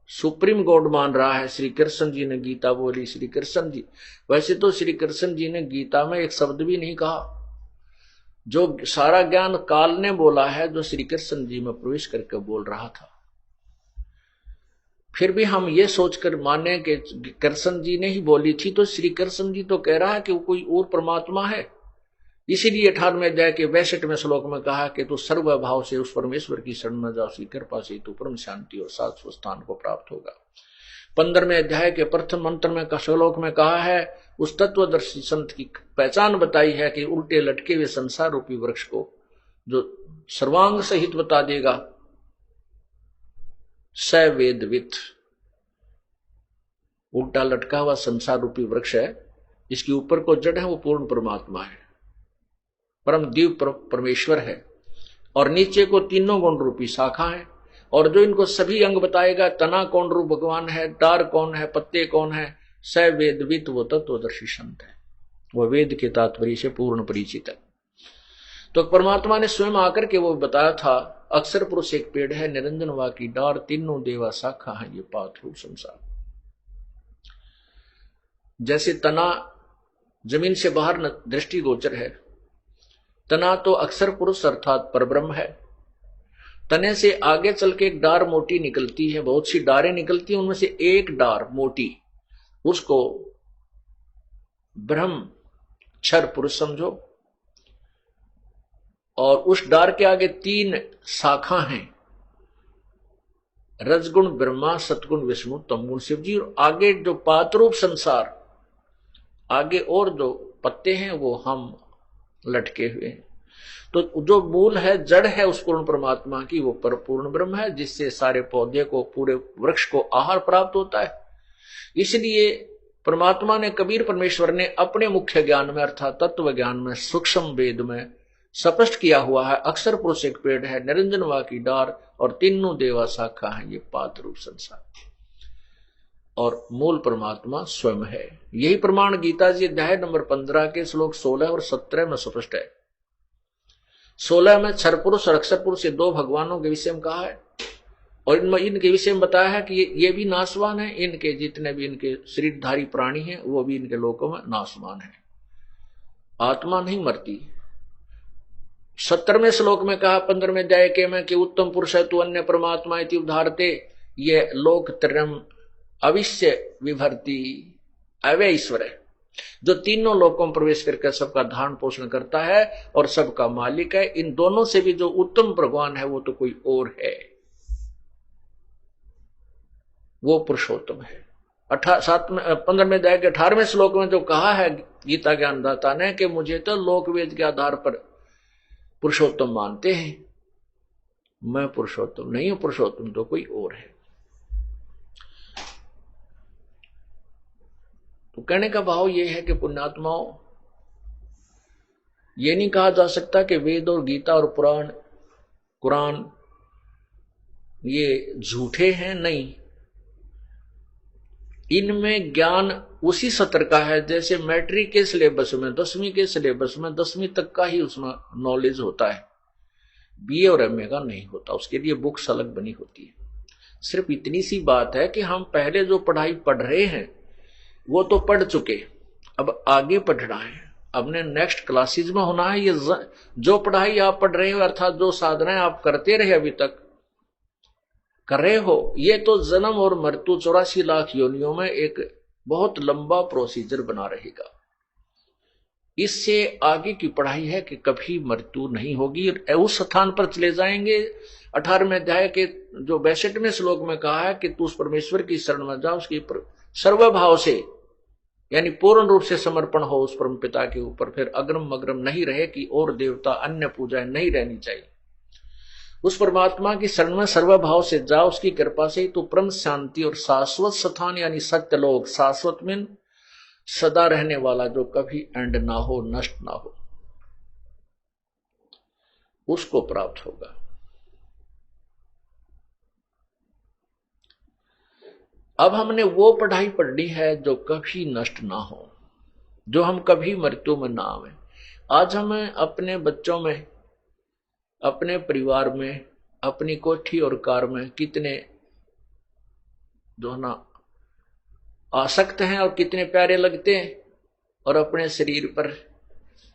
सुप्रीम गॉड मान रहा है, श्री कृष्ण जी ने गीता बोली, श्री कृष्ण जी, वैसे तो श्री कृष्ण जी ने गीता में एक शब्द भी नहीं कहा। जो सारा ज्ञान काल ने बोला है, जो श्री कृष्ण जी में प्रवेश करके बोल रहा था। फिर भी हम ये सोचकर माने कि कृष्ण जी ने ही बोली थी, तो श्री कृष्ण जी तो कह रहा है कि वो कोई और परमात्मा है। इसीलिए 18वें अध्याय के 62वें श्लोक में कहा कि तू सर्व भाव से उस परमेश्वर की शरण में जाओ, उसकी कृपा से तू परम शांति और शाश्वत स्थान को प्राप्त होगा। 15वें अध्याय के प्रथम मंत्र में श्लोक में कहा है, उस तत्वदर्शी संत की पहचान बताई है कि उल्टे लटके हुए संसार रूपी वृक्ष को जो सर्वांग सहित बता देगा, स वेदवित। उल्टा लटका हुआ संसार रूपी वृक्ष है, इसके ऊपर को जड़ है, वो पूर्ण परमात्मा है, परम दिव्य परमेश्वर है, और नीचे को तीनों गुण रूपी शाखा है। और जो इनको सभी अंग बताएगा, तना कौन रूप भगवान है, डार कौन है, पत्ते कौन है, स वेदवित, वो तत्वदर्शी संत है, वो वेद के तात्पर्य से पूर्ण परिचित है। तो परमात्मा ने स्वयं आकर के वो बताया था, अक्षर पुरुष एक पेड़ है, निरंजन वा की डार, तीनों देवा शाखा है, ये पाथरू संसार। जैसे तना जमीन से बाहर दृष्टिगोचर है, तना तो अक्षर पुरुष अर्थात परब्रह्म है। तने से आगे चल के एक डार मोटी निकलती है, बहुत सी डारें निकलती हैं, उनमें से एक डार मोटी, उसको ब्रह्म क्षर पुरुष समझो। और उस डार के आगे 3 शाखा हैं, रजगुण ब्रह्मा, सतगुण विष्णु, तमगुण शिव जी। और आगे जो पातरूप संसार, आगे और जो पत्ते हैं वो हम लटके हुए हैं। तो जो मूल है, जड़ है उस पूर्ण परमात्मा की, वो पूर्ण ब्रह्म है, जिससे सारे पौधे को, पूरे वृक्ष को आहार प्राप्त होता है। इसलिए परमात्मा ने, कबीर परमेश्वर ने अपने मुख्य ज्ञान में अर्थात तत्व ज्ञान में, सूक्ष्म वेद में स्पष्ट किया हुआ है, अक्षर पुरुष एक पेड़ है, निरंजन वा की डार, और तीनों देवा शाखा है, ये पात रूप संसार। और मूल परमात्मा स्वयं है। यही प्रमाण गीता जी अध्याय नंबर 15 के श्लोक 16 और 17 में स्पष्ट है। 16 में क्षर पुरुष और अक्षर पुरुष, ये दो भगवानों के विषय में कहा है, और इनमें इनके विषय में बताया है कि ये भी नाशवान है, इनके जितने भी इनके शरीरधारी प्राणी हैं वो भी इनके लोकों में नाशवान है, आत्मा नहीं मरती। 17वें श्लोक में कहा 15वें अध्याय के में कि उत्तम पुरुष है तू अन्य परमात्मा इति उद्धारते, ये लोक त्रयम् अविश्य विभर्ति अव्यय ईश्वर है, जो तीनों लोकों में प्रवेश करके सबका धारण पोषण करता है और सबका मालिक है। इन दोनों से भी जो उत्तम भगवान है वो तो कोई और है, वो पुरुषोत्तम है। 15वें अध्याय के 18वें श्लोक में जो कहा है गीता ज्ञानदाता ने कि मुझे तो लोकवेद के आधार पर पुरुषोत्तम मानते हैं, मैं पुरुषोत्तम नहीं हूं, पुरुषोत्तम तो कोई और है। तो कहने का भाव यह है कि पुण्यात्माओं, ये नहीं कहा जा सकता कि वेद और गीता और पुराण कुरान ये झूठे हैं, नहीं, इनमें ज्ञान उसी सत्र का है जैसे मैट्रिक के सिलेबस में 10वीं के सिलेबस में 10वीं तक का ही उसमें नॉलेज होता है, बीए और एमए का नहीं होता, उसके लिए बुक्स अलग बनी होती है। सिर्फ इतनी सी बात है कि हम पहले जो पढ़ाई पढ़ रहे हैं वो तो पढ़ चुके, अब आगे पढ़ना है, अपने नेक्स्ट क्लासेज में होना है। ये जो पढ़ाई आप पढ़ रहे हो अर्थात जो साधनाएं आप करते रहे अभी तक कर रहे हो, ये तो जन्म और मृत्यु 84 लाख योनियों में एक बहुत लंबा प्रोसीजर बना रहेगा। इससे आगे की पढ़ाई है कि कभी मृत्यु नहीं होगी, उस स्थान पर चले जाएंगे। 18वें अध्याय के जो 62वें श्लोक में कहा है कि तू उस परमेश्वर की शरण में जा, उसकी सर्वभाव से यानी पूर्ण रूप से समर्पण हो उस परम पिता के ऊपर, फिर अग्रम मग्रम नहीं रहे कि और देवता अन्य पूजाएं नहीं रहनी चाहिए। उस परमात्मा की शरण में सर्वभाव से जा, उसकी कृपा से ही तो परम शांति और शाश्वत स्थान यानी सत्यलोक, शाश्वत में सदा रहने वाला जो कभी एंड ना हो, नष्ट ना हो, उसको प्राप्त होगा। अब हमने वो पढ़ाई पढ़नी है जो कभी नष्ट ना हो, जो हम कभी मृत्यु में ना आवे। आज हमें अपने बच्चों में, अपने परिवार में, अपनी कोठी और कार में कितने जो ना आसक्त हैं और कितने प्यारे लगते हैं, और अपने शरीर पर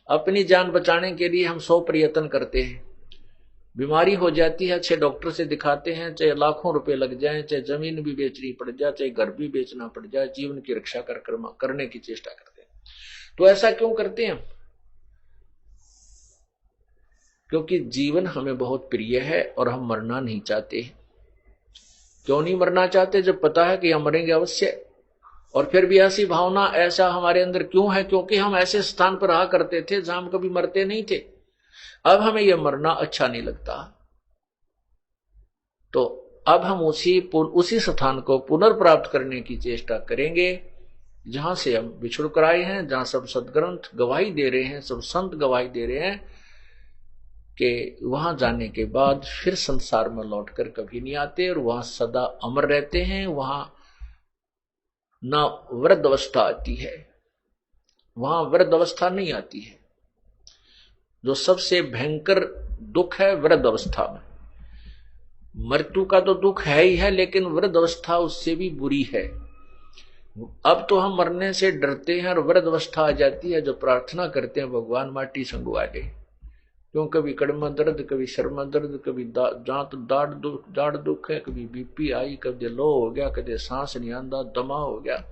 अपनी जान बचाने के लिए हम 100 प्रयत्न करते हैं। बीमारी हो जाती है, अच्छे डॉक्टर से दिखाते हैं, चाहे लाखों रुपए लग जाएं, चाहे जमीन भी बेचनी पड़ जाए, चाहे घर भी बेचना पड़ जाए, जीवन की रक्षा करने की चेष्टा करते हैं। तो ऐसा क्यों करते हैं? क्योंकि जीवन हमें बहुत प्रिय है और हम मरना नहीं चाहते। क्यों नहीं मरना चाहते? जब पता है कि हम मरेंगे अवश्य। और फिर भी ऐसी भावना, ऐसा हमारे अंदर क्यों है? क्योंकि हम ऐसे स्थान पर रहा करते थे जहां हम कभी मरते नहीं थे। अब हमें यह मरना अच्छा नहीं लगता, तो अब हम उसी स्थान को पुनर्प्राप्त करने की चेष्टा करेंगे जहां से हम बिछुड़ कर आए हैं, जहां सब सदग्रंथ गवाही दे रहे हैं, सब संत गवाही दे रहे हैं कि वहां जाने के बाद फिर संसार में लौटकर कभी नहीं आते और वहां सदा अमर रहते हैं। वहां ना वृद्ध अवस्था आती है, वहां वृद्ध अवस्था नहीं आती है। जो सबसे भयंकर दुख है वृद्ध अवस्था में, मृत्यु का तो दुख है ही है, लेकिन वृद्ध अवस्था उससे भी बुरी है। अब तो हम मरने से डरते हैं और वृद्ध अवस्था आ जाती है, जो प्रार्थना करते हैं भगवान माटी संगवा दे। क्यों? कभी कड़मा दर्द, कभी शर्मा दर्द, कभी दाढ़ दुख है, कभी बीपी आई, कभी लो हो गया, कभी सांस नहीं आंदा, दमा हो गया,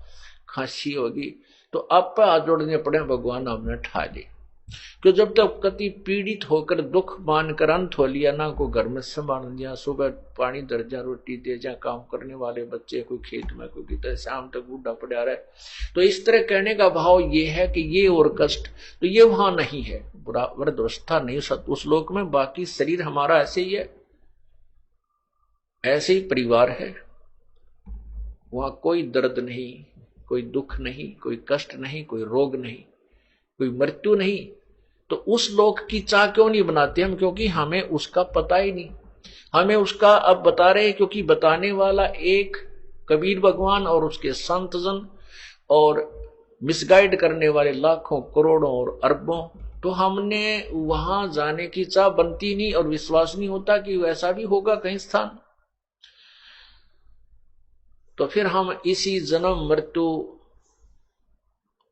खांसी होगी, तो आप पर हाथ जोड़ने पड़े, भगवान हमने ठा दे। क्यों? जब तक कति पीड़ित होकर दुख मानकर अंत हो लिया ना, को घर में संभाल दिया, सुबह पानी दर्जा रोटी दे जा, काम करने वाले बच्चे कोई खेत में, कोई किधर, शाम तक बूढ़ा पड़ा रहे। तो इस तरह कहने का भाव ये है कि ये और कष्ट तो ये वहां नहीं है, वृद्धावस्था नहीं उस लोक में। बाकी शरीर हमारा ऐसे ही है, ऐसे ही परिवार है, वहां कोई दर्द नहीं, कोई दुख नहीं, कोई कष्ट नहीं, कोई रोग नहीं, कोई मृत्यु नहीं। तो उस लोक की चाह क्यों नहीं बनाते हम? क्योंकि हमें उसका पता ही नहीं। हमें उसका अब बता रहे, क्योंकि बताने वाला एक कबीर भगवान और उसके संतजन और मिसगाइड करने वाले लाखों करोड़ों और अरबों, तो हमने वहां जाने की चाह बनती नहीं और विश्वास नहीं होता कि वैसा भी होगा कहीं स्थान। तो फिर हम इसी जन्म मृत्यु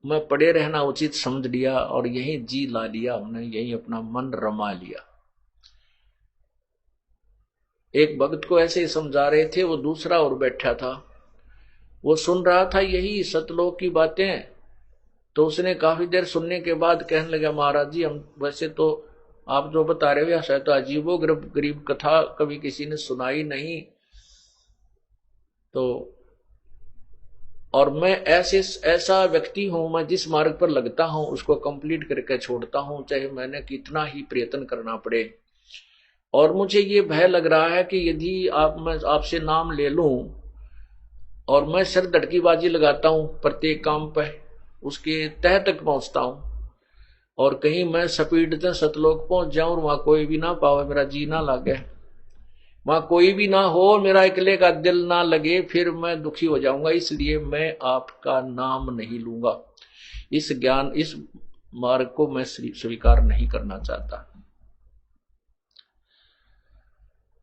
में पड़े रहना उचित समझ लिया और यही जी ला लिया हमने, यही अपना मन रमा लिया। एक भक्त को ऐसे ही समझा रहे थे, वो दूसरा और बैठा था, वो सुन रहा था यही सतलोक की बातें। तो उसने काफी देर सुनने के बाद कहने लगा, महाराज जी हम वैसे तो आप जो बता रहे हो शायद तो अजीबो गरीब कथा कभी किसी ने सुनाई नहीं, तो और मैं ऐसा व्यक्ति हूं, मैं जिस मार्ग पर लगता हूं उसको कंप्लीट करके छोड़ता हूं, चाहे मैंने कितना ही प्रयत्न करना पड़े। और मुझे ये भय लग रहा है कि यदि मैं आपसे नाम ले लूं और मैं सिर धड़कीबाजी लगाता हूं प्रत्येक काम पे, उसके तह तक पहुंचता हूं और कहीं मैं स्पीड से सतलोक पहुंच जाऊं और वहां कोई भी ना पावे, मेरा जी ना लागे, वहां कोई भी ना हो, मेरा अकेले का दिल ना लगे, फिर मैं दुखी हो जाऊंगा। इसलिए मैं आपका नाम नहीं लूंगा, इस ज्ञान इस मार्ग को मैं स्वीकार नहीं करना चाहता।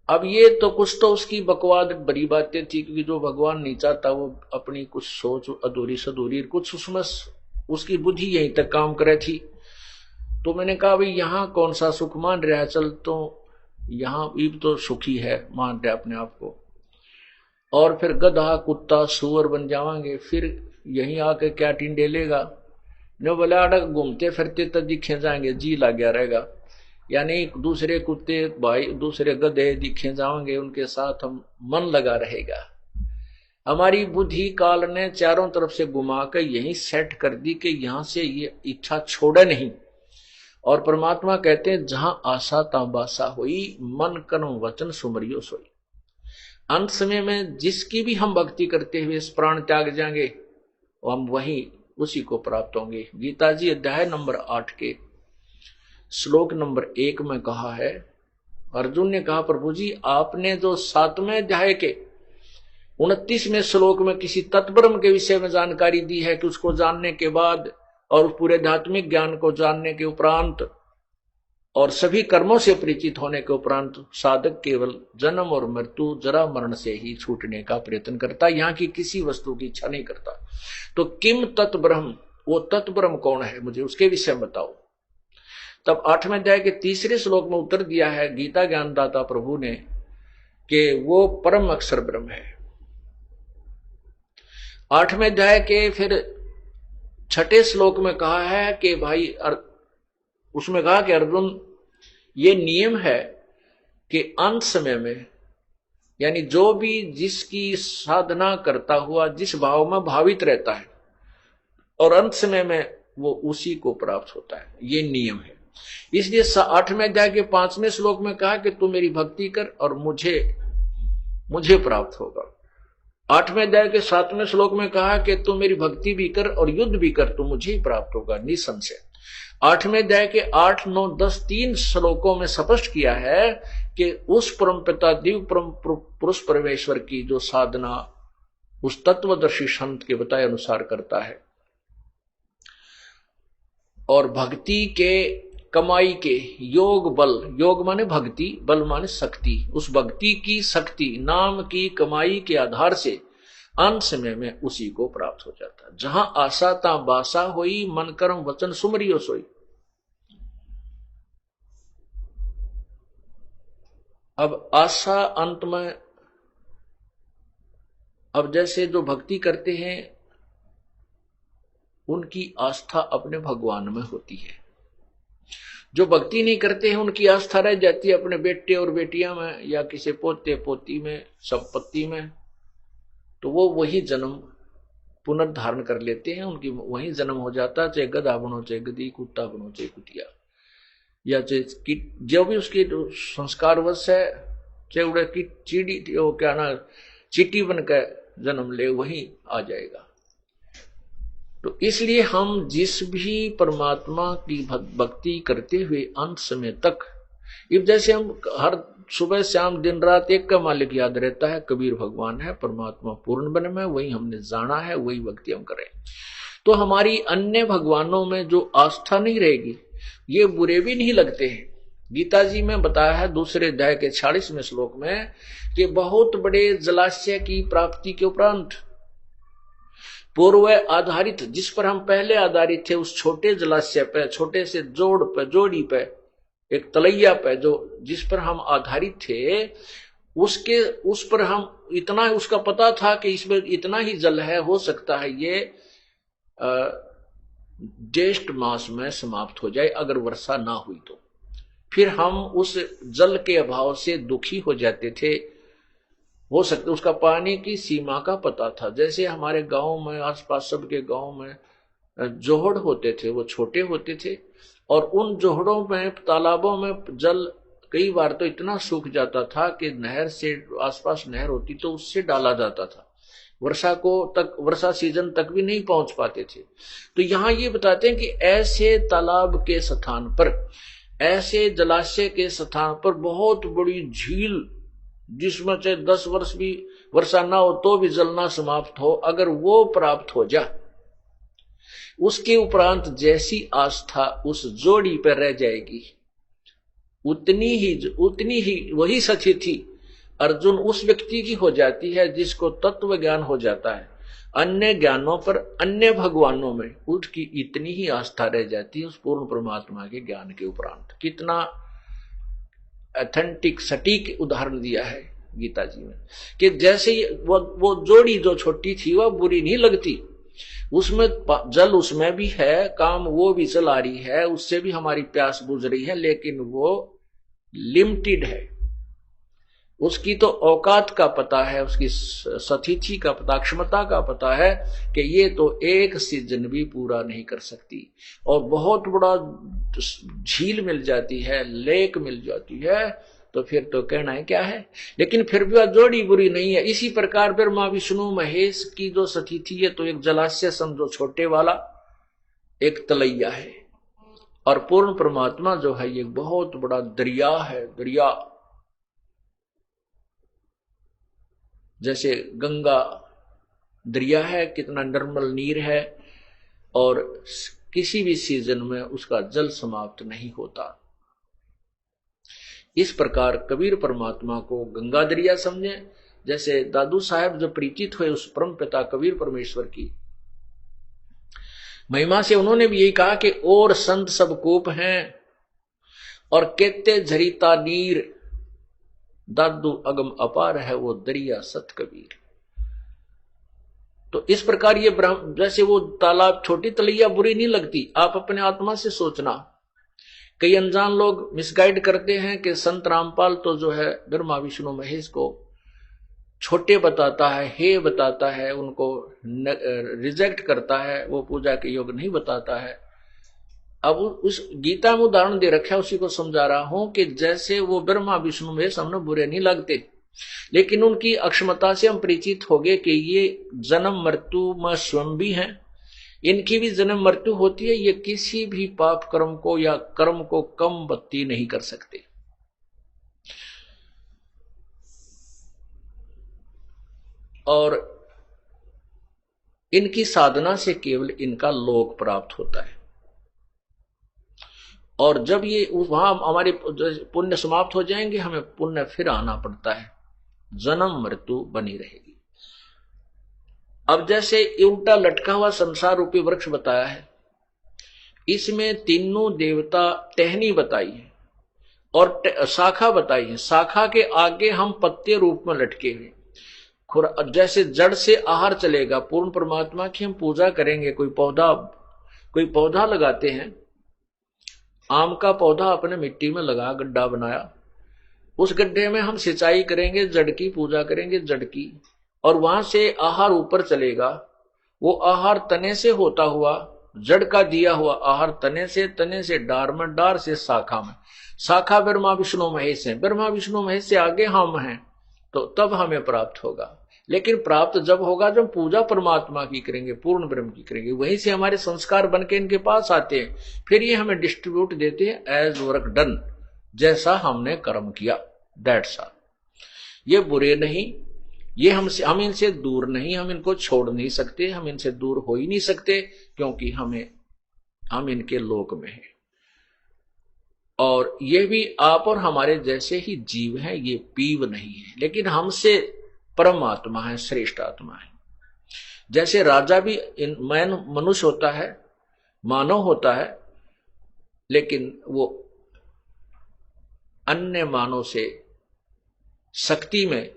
अब ये तो कुछ तो उसकी बकवाद भरी बातें थी, क्योंकि जो भगवान नहीं चाहता वो अपनी कुछ सोच अधूरी सधूरी कुछ उसमें उसकी बुद्धि यहीं तक काम करे थी। तो मैंने कहा भाई यहां कौन सा सुख मान रहा है, चल तो यहां भी तो सुखी है मान रहे अपने आप को, और फिर गधा कुत्ता सुअर बन जावांगे, फिर यहीं आके क्या टिंडेलेगा, न बोले अड़क घूमते फिरते तो दिखे जाएंगे, जी लग गया रहेगा। यानी दूसरे कुत्ते भाई दूसरे गधे दिखे जाएंगे, उनके साथ हम मन लगा रहेगा। हमारी बुद्धि काल ने चारों तरफ से घुमा कर यही सेट कर दी कि यहां से ये इच्छा छोड़े नहीं। और परमात्मा कहते हैं जहां आशा ता बासा हुई, मन कर्म वचन सुमरियो सोई। अंत समय में जिसकी भी हम भक्ति करते हुए इस प्राण त्याग जाएंगे, हम वही उसी को प्राप्त होंगे। गीता जी अध्याय नंबर 8 के श्लोक नंबर 1 में कहा है, अर्जुन ने कहा प्रभु जी आपने जो 7वें अध्याय के 29वें श्लोक में किसी तत्ब्रह्म के विषय में जानकारी दी है कि उसको जानने के बाद और पूरे आध्यात्मिक ज्ञान को जानने के उपरांत और सभी कर्मों से परिचित होने के उपरांत साधक केवल जन्म और मृत्यु जरा मरण से ही छूटने का प्रयत्न करता, यहाँ की किसी वस्तु की इच्छा नहीं करता। तो किम तत्ब्रह्म, वो तत्ब्रह्म कौन है मुझे उसके विषय में बताओ। तब 8वें अध्याय के 3रे श्लोक में उत्तर दिया है गीता ज्ञानदाता प्रभु ने कि वो परम अक्षर ब्रह्म है। 8वें अध्याय के फिर 6ठे श्लोक में कहा है कि भाई उसमें कहा कि अर्जुन ये नियम है कि अंत समय में, यानी जो भी जिसकी साधना करता हुआ जिस भाव में भावित रहता है और अंत समय में वो उसी को प्राप्त होता है, ये नियम है। इसलिए 8वें अध्याय के 5वें श्लोक में कहा कि तू मेरी भक्ति कर और मुझे प्राप्त होगा। 8वें अध्याय के 7वें श्लोक में कहा कि तू मेरी भक्ति भी कर और युद्ध भी कर, तो मुझे ही प्राप्त होगा निसंशय। 8वें अध्याय के 8, 9, 10 3 श्लोकों में स्पष्ट किया है कि उस परम पिता दिव्य परम पुरुष परमेश्वर की जो साधना उस तत्वदर्शी संत के बताए अनुसार करता है, और भक्ति के कमाई के योग बल, योग माने भक्ति, बल माने शक्ति, उस भक्ति की शक्ति नाम की कमाई के आधार से अंत समय में उसी को प्राप्त हो जाता है। जहां आशा ता बासा होई, मन कर्म वचन सुमरियो सोई। अब आशा अंत में, अब जैसे जो भक्ति करते हैं उनकी आस्था अपने भगवान में होती है, जो भक्ति नहीं करते हैं उनकी आस्था रह जाती है अपने बेटे और बेटियां में या किसी पोते पोती में, संपत्ति में। तो वो वही जन्म पुनर्धारण कर लेते हैं, उनकी वही जन्म हो जाता, चाहे गधा बनो चाहे गधी, कुत्ता बनो चाहे कुतिया, या चाहे जो भी उसके संस्कारवश है, चाहे उड़े की चीड़ी क्या ना चीटी बनकर जन्म ले वही आ जाएगा। तो इसलिए हम जिस भी परमात्मा की भक्ति करते हुए अंत समय तक अब जैसे हम हर सुबह शाम दिन रात एक का मालिक याद रहता है, कबीर भगवान है, परमात्मा पूर्ण ब्रह्म है, वही हमने जाना है, वही भक्ति हम करें। तो हमारी अन्य भगवानों में जो आस्था नहीं रहेगी, ये बुरे भी नहीं लगते हैं। गीता जी में बताया है दूसरे अध्याय के 46वें श्लोक में कि बहुत बड़े जलाशय की प्राप्ति के उपरांत पूर्व आधारित, जिस पर हम पहले आधारित थे, उस छोटे जलाशय पे, छोटे से जोड़ पे, जोड़ी पे, एक तलैया पे, जो जिस पर हम आधारित थे, उस पर हम इतना उसका पता था कि इसमें इतना ही जल है, हो सकता है ये ज्येष्ठ मास में समाप्त हो जाए अगर वर्षा ना हुई तो। फिर हम उस जल के अभाव से दुखी हो जाते थे। हो सकता उसका पानी की सीमा का पता था। जैसे हमारे गांव में, आसपास सबके गांव में जोहड़ होते थे, वो छोटे होते थे, और उन जोहड़ों में, तालाबों में जल कई बार तो इतना सूख जाता था कि नहर से, आसपास नहर होती तो उससे डाला जाता था, वर्षा सीजन तक भी नहीं पहुंच पाते थे। तो यहां ये बताते हैं कि ऐसे तालाब के स्थान पर, ऐसे जलाशय के स्थान पर बहुत बड़ी झील, जिसमें चाहे 10 वर्ष भी वर्षा ना हो तो भी जल ना समाप्त हो, अगर वो प्राप्त हो जाए, उसके उपरांत जैसी आस्था उस जोड़ी पर रह जाएगी, उतनी ही वही सची थी अर्जुन उस व्यक्ति की हो जाती है जिसको तत्व ज्ञान हो जाता है। अन्य ज्ञानों पर, अन्य भगवानों में उसकी इतनी ही आस्था रह जाती है उस पूर्ण परमात्मा के ज्ञान के उपरांत। कितना ऑथेंटिक, सटीक उदाहरण दिया है गीता जी में कि जैसे वो जोड़ी जो छोटी थी वह बुरी नहीं लगती, उसमें जल उसमें भी है, काम वो भी चला रही है, उससे भी हमारी प्यास बुझ रही है, लेकिन वो लिमिटेड है। उसकी तो औकात का पता है, उसकी सतिथि का पता, क्षमता का पता है कि ये तो एक सीजन भी पूरा नहीं कर सकती। और बहुत बड़ा झील मिल जाती है, लेक मिल जाती है, तो फिर तो कहना है क्या है। लेकिन फिर भी वह जोड़ी बुरी नहीं है। इसी प्रकार ब्रह्मा विष्णु महेश की जो सतिथि है, तो एक जलाशय समझो छोटे वाला, एक तलैया है, और पूर्ण परमात्मा जो है ये बहुत बड़ा दरिया है। दरिया जैसे गंगा दरिया है, कितना निर्मल नीर है, और किसी भी सीजन में उसका जल समाप्त नहीं होता। इस प्रकार कबीर परमात्मा को गंगा दरिया समझे। जैसे दादू साहब जब परिचित हुए उस परम पिता कबीर परमेश्वर की महिमा से, उन्होंने भी यही कहा कि और संत सब कूप हैं और कहते झरीता नीर, दादू अगम अपार है वो दरिया सत कबीर। तो इस प्रकार ये जैसे वो तालाब, छोटी तलैया बुरी नहीं लगती। आप अपने आत्मा से सोचना, कई अनजान लोग मिसगाइड करते हैं कि संत रामपाल तो जो है ब्रह्मा विष्णु महेश को छोटे बताता है, हे बताता है, उनको रिजेक्ट करता है, वो पूजा के योग नहीं बताता है। अब उस गीता में उदाहरण दे रखा है, उसी को समझा रहा हूं कि जैसे वो ब्रह्मा विष्णु महेश हमने बुरे नहीं लगते, लेकिन उनकी अक्षमता से हम परिचित हो गए कि ये जन्म मृत्यु में स्वयं भी हैं, इनकी भी जन्म मृत्यु होती है, ये किसी भी पाप कर्म को या कर्म को कम बत्ती नहीं कर सकते। और इनकी साधना से केवल इनका लोक प्राप्त होता है। और जब ये वहां हमारे पुण्य समाप्त हो जाएंगे, हमें पुण्य फिर आना पड़ता है, जन्म मृत्यु बनी रहेगी। अब जैसे उल्टा लटका हुआ संसार रूपी वृक्ष बताया है, इसमें तीनों देवता टहनी बताई है और शाखा बताई है। शाखा के आगे हम पत्ते रूप में लटके हुए, जैसे जड़ से आहार चलेगा, पूर्ण परमात्मा की हम पूजा करेंगे। कोई पौधा लगाते हैं, आम का पौधा अपने मिट्टी में लगा, गड्ढा बनाया, उस गड्ढे में हम सिंचाई करेंगे, जड़ की पूजा करेंगे, जड़ की, और वहां से आहार ऊपर चलेगा। वो आहार तने से होता हुआ, जड़ का दिया हुआ आहार तने से डार में, डार से शाखा में, शाखा ब्रह्मा विष्णु महेश है, ब्रह्मा विष्णु महेश से आगे हम हैं, तो तब हमें प्राप्त होगा। लेकिन प्राप्त जब होगा जब पूजा परमात्मा की करेंगे, पूर्ण ब्रह्म की करेंगे, वहीं से हमारे संस्कार बन के इनके पास आते हैं, फिर ये हमें डिस्ट्रीब्यूट देते हैं एज वर्क डन। जैसा हमने कर्म किया, दैट्स ऑल। ये बुरे नहीं, ये हम इनसे दूर नहीं, हम इनको छोड़ नहीं सकते, हम इनसे दूर हो ही नहीं सकते, क्योंकि हम इनके लोक में हैं। और ये भी आप और हमारे जैसे ही जीव हैं, ये पीव नहीं है, लेकिन हमसे परमात्मा है, श्रेष्ठ आत्मा है। जैसे राजा भी मनुष्य होता है, मानव होता है, लेकिन वो अन्य मानव से शक्ति में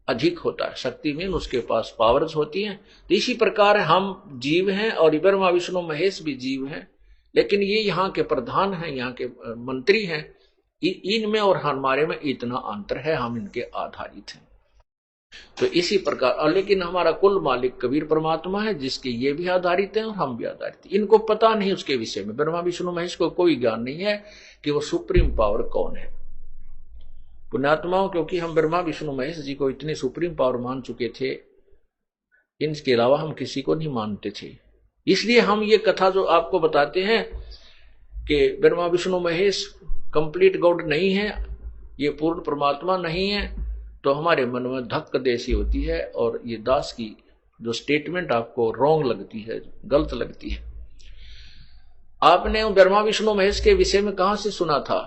अधिक होता है, शक्ति में उसके पास पावर्स होती हैं। तो इसी प्रकार हम जीव हैं और ब्रह्मा विष्णु महेश भी जीव हैं, लेकिन ये यहाँ के प्रधान हैं, यहाँ के मंत्री हैं। इनमें और हमारे में इतना अंतर है, हम इनके आधारित हैं। तो इसी प्रकार, और लेकिन हमारा कुल मालिक कबीर परमात्मा है, जिसके ये भी आधारित हैं और हम भी आधारित हैं। इनको पता नहीं उसके विषय में, ब्रह्मा विष्णु महेश को कोई ज्ञान नहीं है कि वो सुप्रीम पावर कौन है। पुण्यात्माओं, क्योंकि हम ब्रह्मा विष्णु महेश जी को इतनी सुप्रीम पावर मान चुके थे, इनके अलावा हम किसी को नहीं मानते थे। इसलिए हम ये कथा जो आपको बताते हैं कि ब्रह्मा विष्णु महेश कंप्लीट गॉड नहीं है, ये पूर्ण परमात्मा नहीं है, तो हमारे मन में धक्क देसी होती है और ये दास की जो स्टेटमेंट आपको रॉन्ग लगती है, गलत लगती है। आपने ब्रह्मा विष्णु महेश के विषय में कहां से सुना था?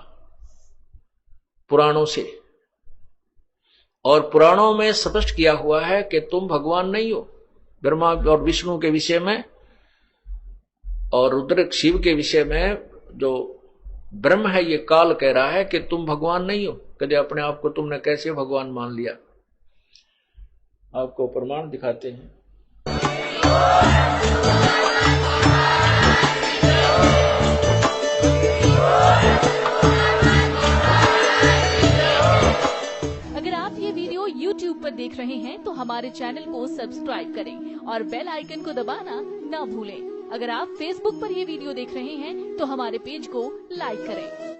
पुराणों से। और पुराणों में स्पष्ट किया हुआ है कि तुम भगवान नहीं हो। ब्रह्मा और विष्णु के विषय में और रुद्र शिव के विषय में जो ब्रह्म है, ये काल कह रहा है कि तुम भगवान नहीं हो। कदे अपने आप को तुमने कैसे भगवान मान लिया? आपको प्रमाण दिखाते हैं। अगर आप ये वीडियो YouTube पर देख रहे हैं तो हमारे चैनल को सब्सक्राइब करें और बेल आइकन को दबाना ना भूलें। अगर आप Facebook पर ये वीडियो देख रहे हैं तो हमारे पेज को लाइक करें।